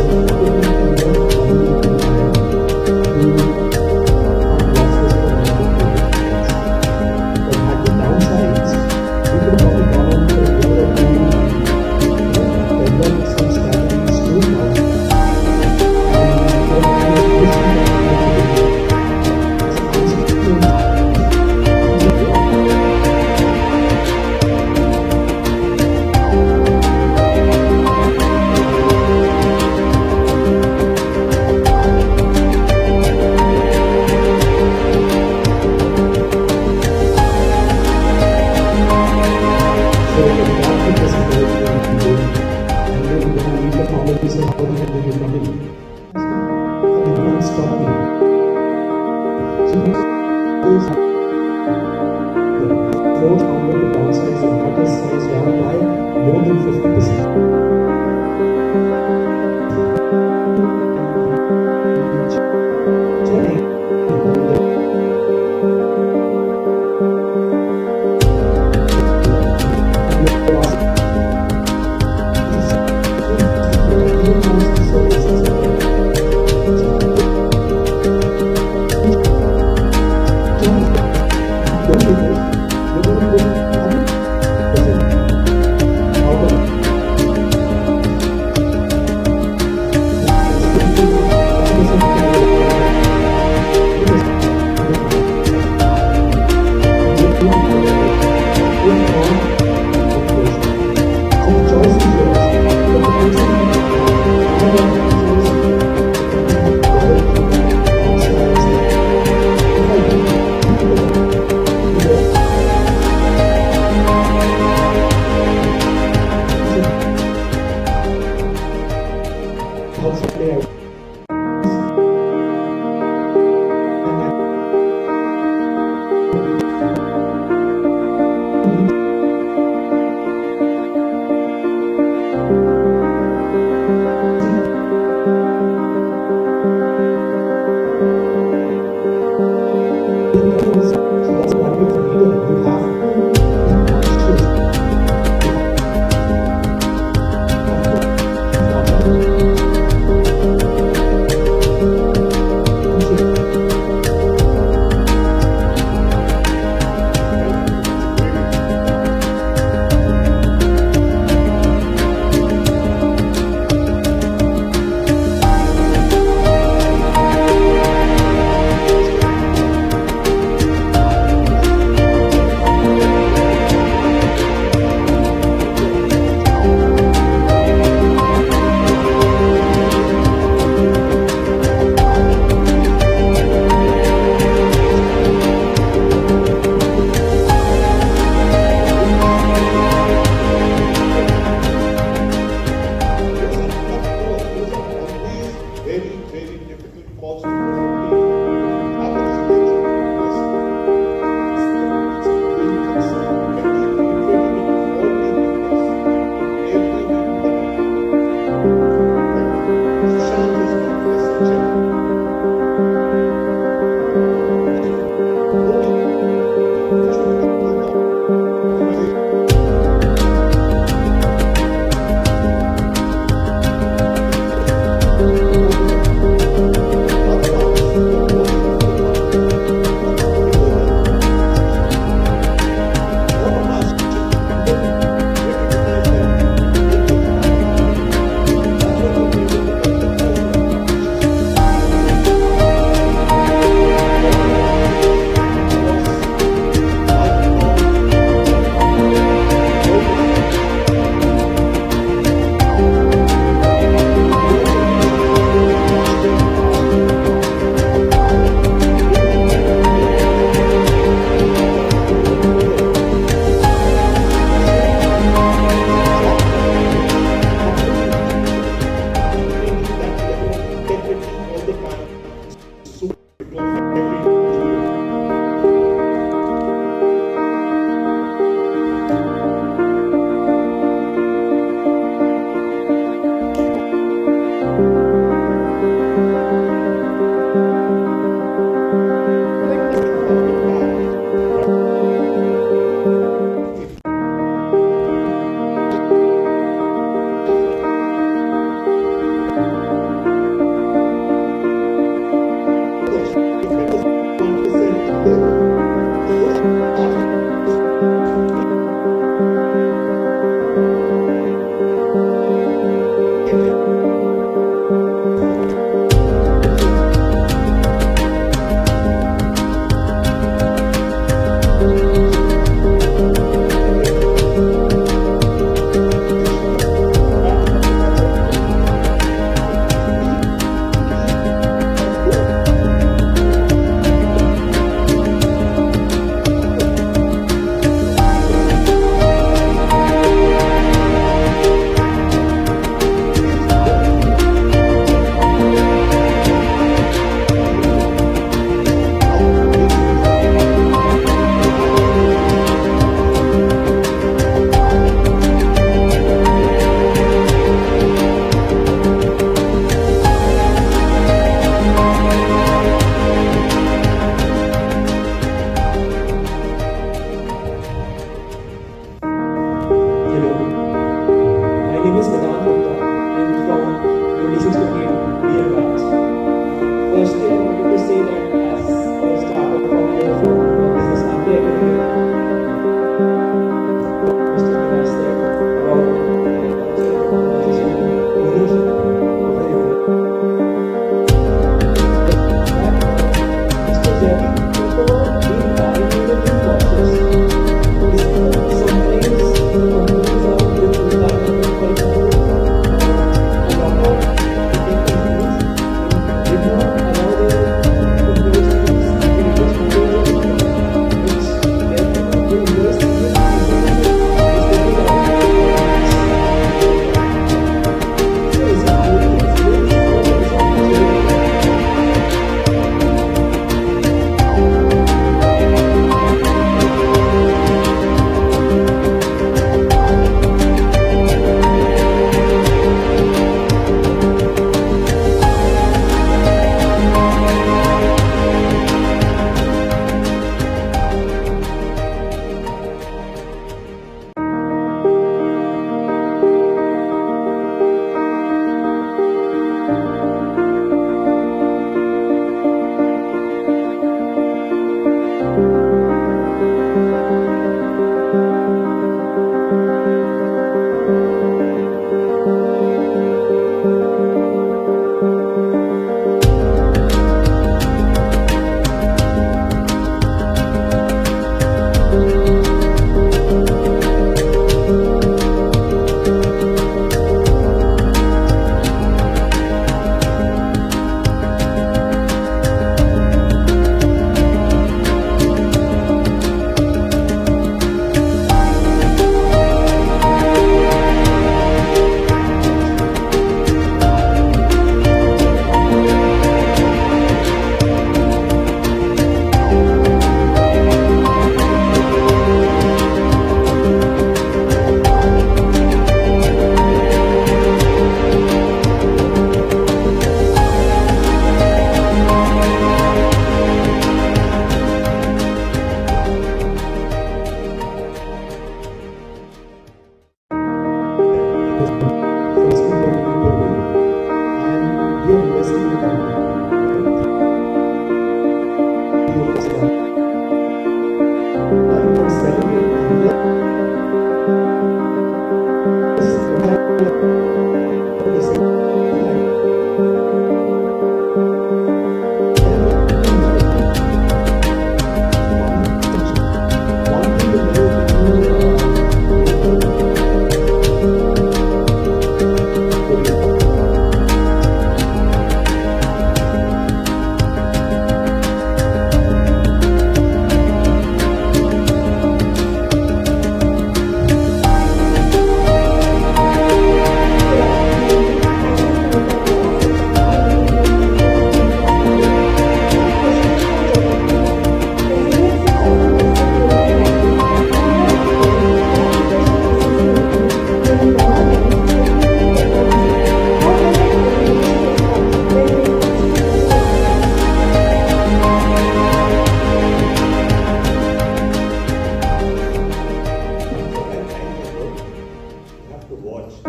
to watch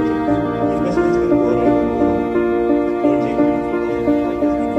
particularly investments can go right to splurging because of this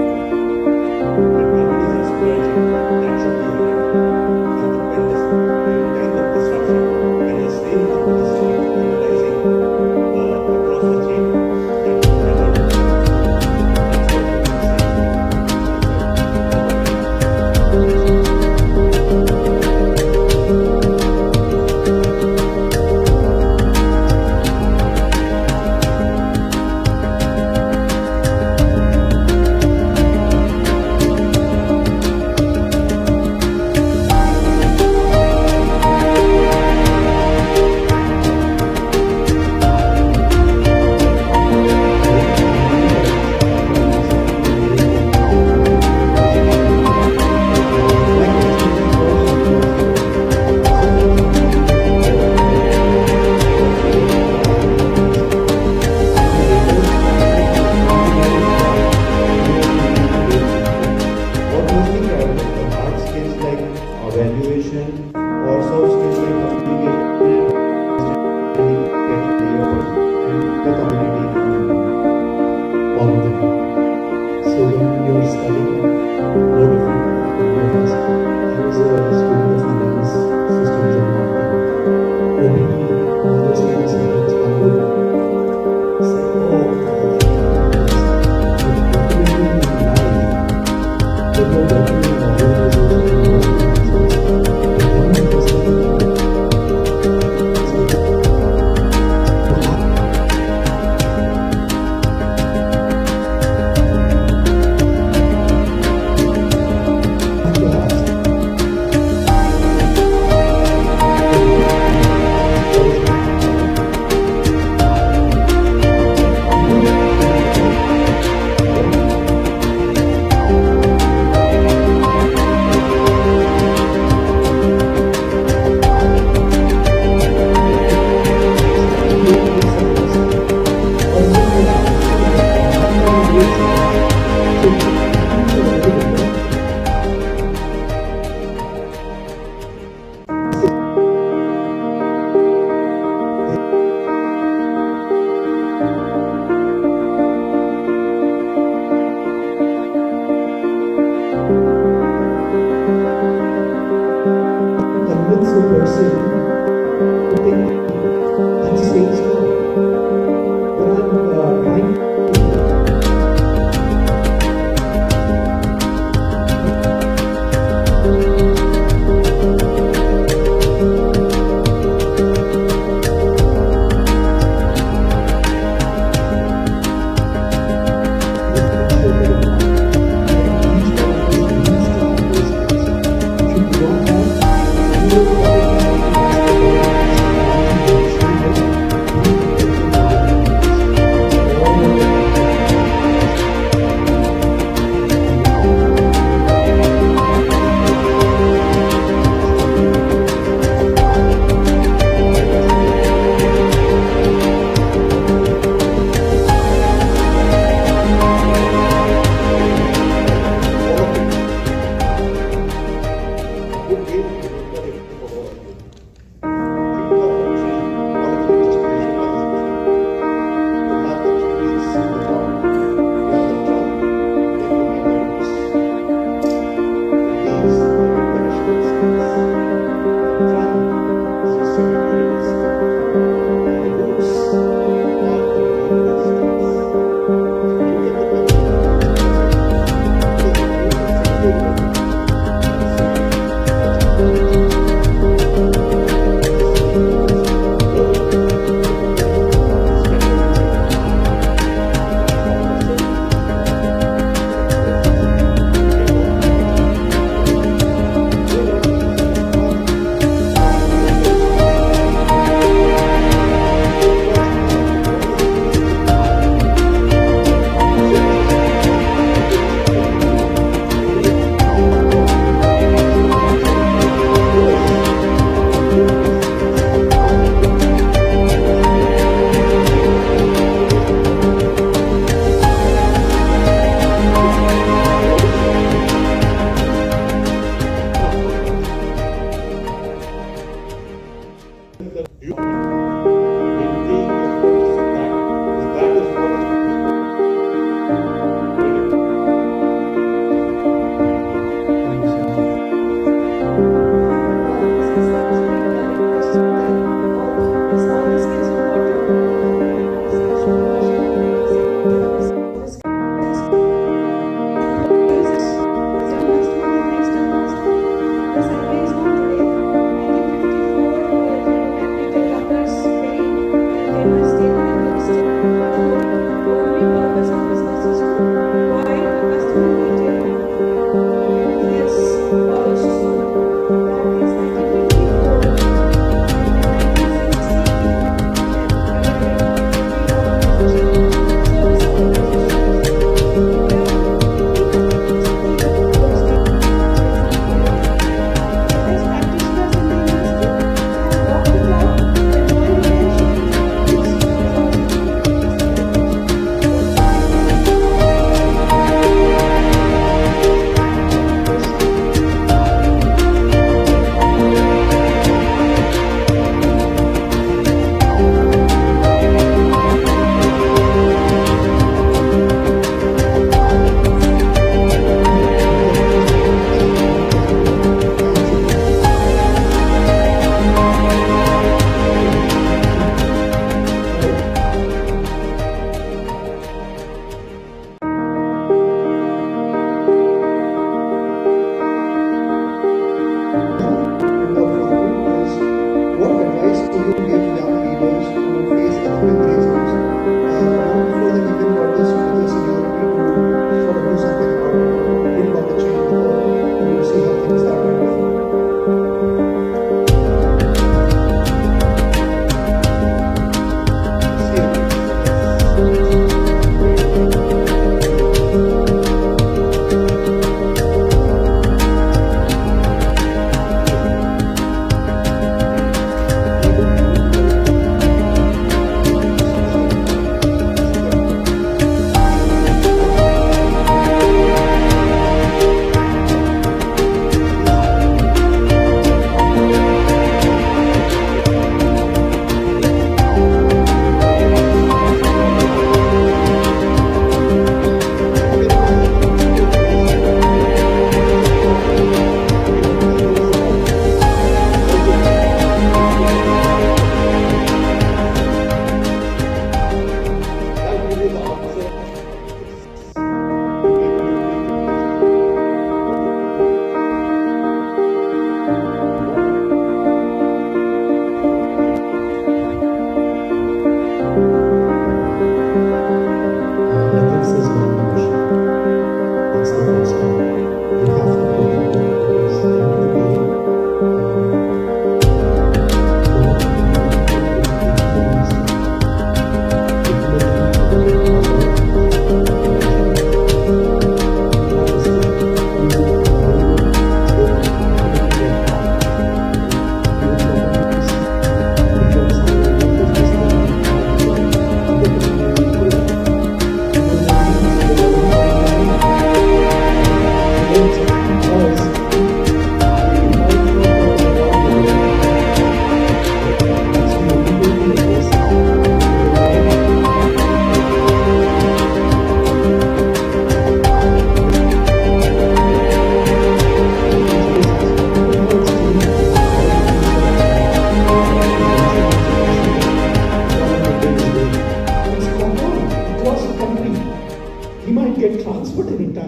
Oxford any time.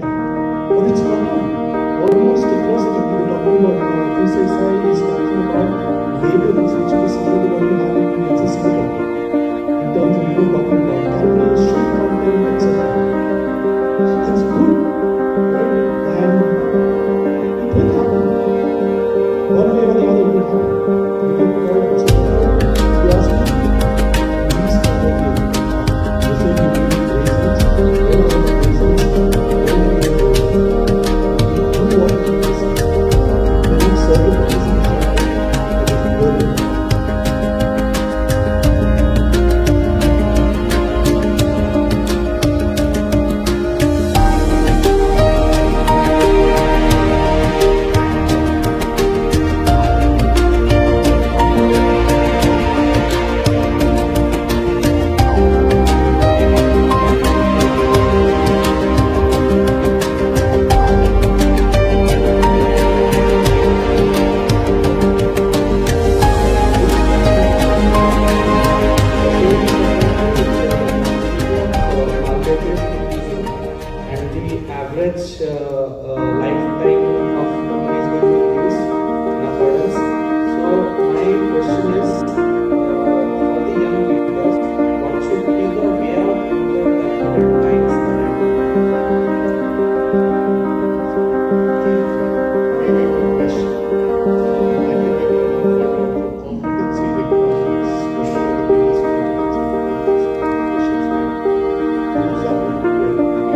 But it's common. Almost across the country, we're talking about FSSI is talking about labels which we similar to what we have in, let's say, Singapore. In terms of, talking about animation, content, etc. So that's good, right? And it will happen. One way or the other, it will happen. We can call it what's you ask me, these are what we have. This will be really reasons. What are the reasons? Do what it is. There is certain reasons that is good. Market is increasing and the average lifetime of company is going to reduce in accordance. So my question is, for the young leaders, what should be the way out in the current times? Very good question. I think we need to find out the competency requirements. What are the biggest competency requirements for organizations? Who's up and where we need to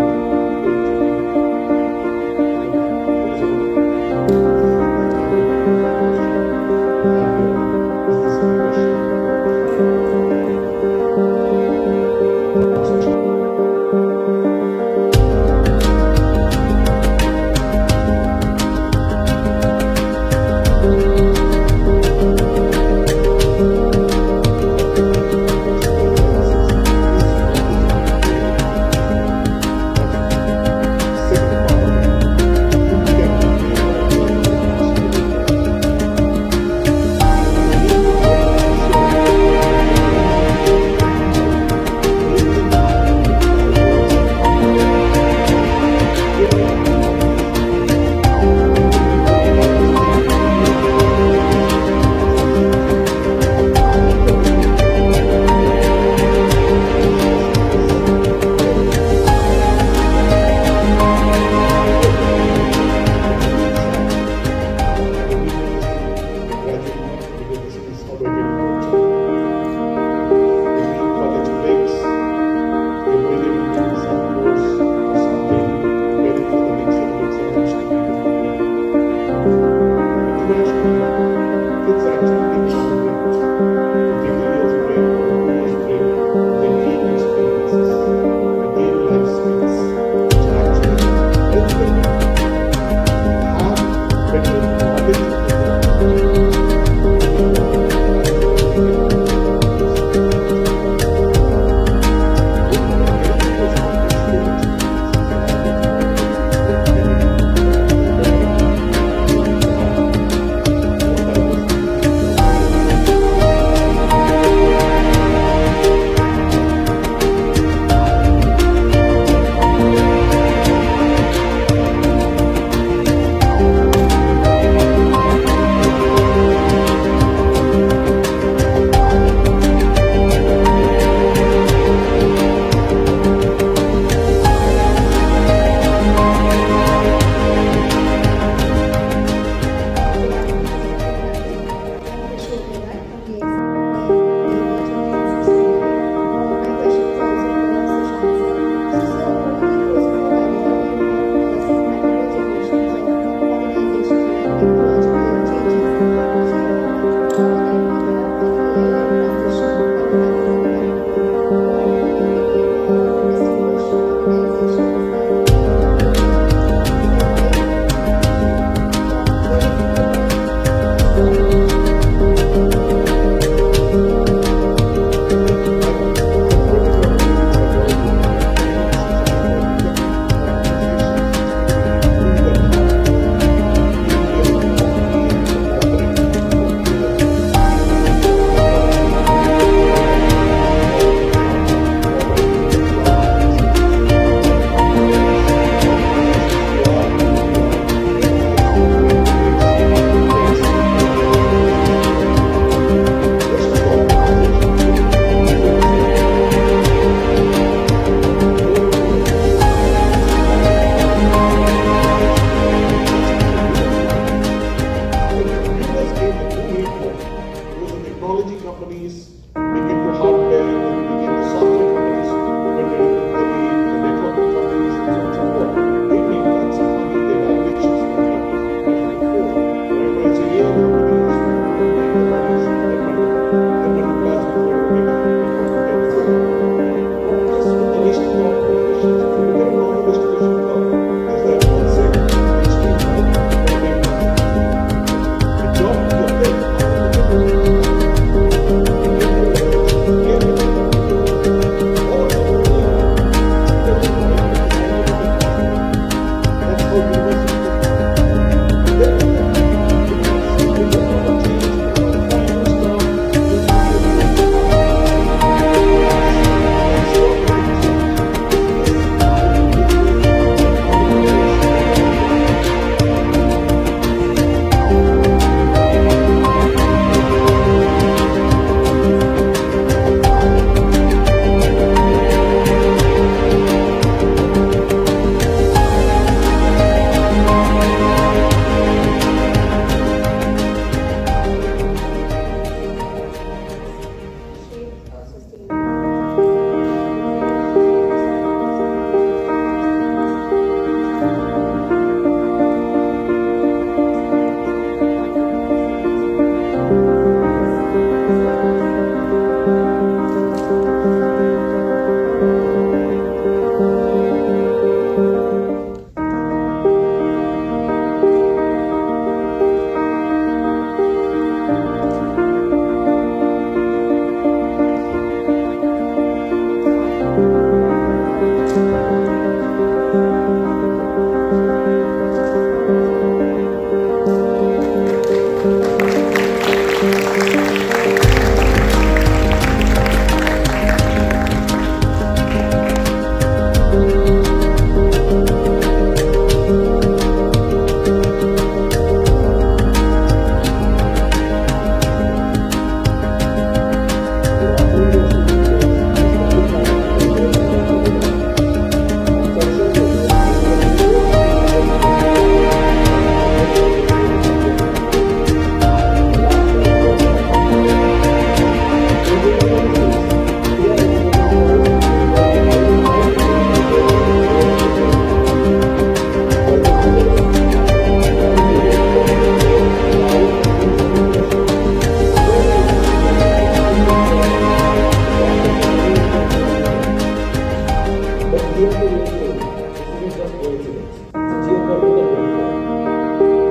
geopolitics. It's a geopolitical metaphor.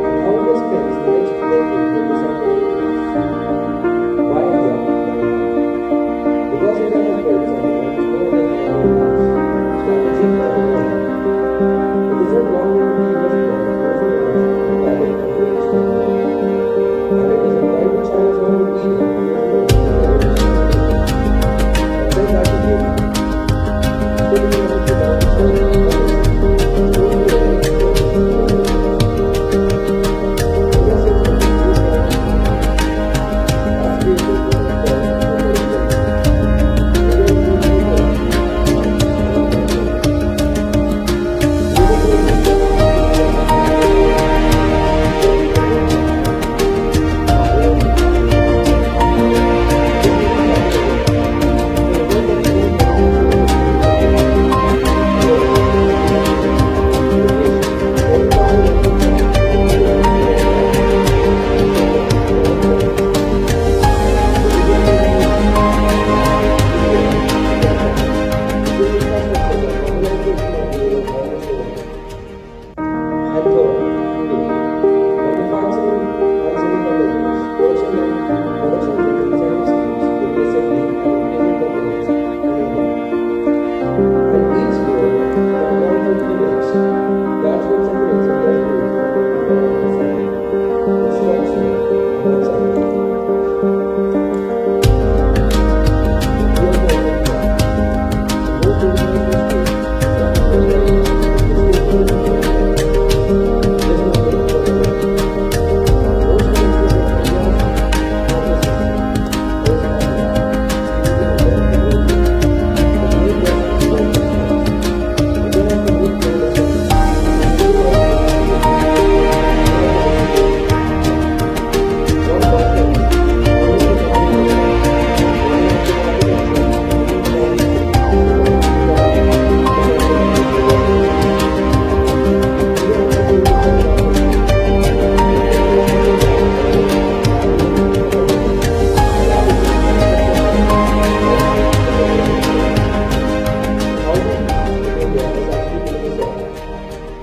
And how India spends the next decade will decide whether it lasts. Why India? Why now? Because India has built something that is more than economic goals, strategic autonomy. It doesn't want to be US bloc, closely international, direct competition. And it doesn't try to China's own either. Then that is it. So we can also down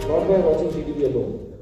not by watching GDP alone,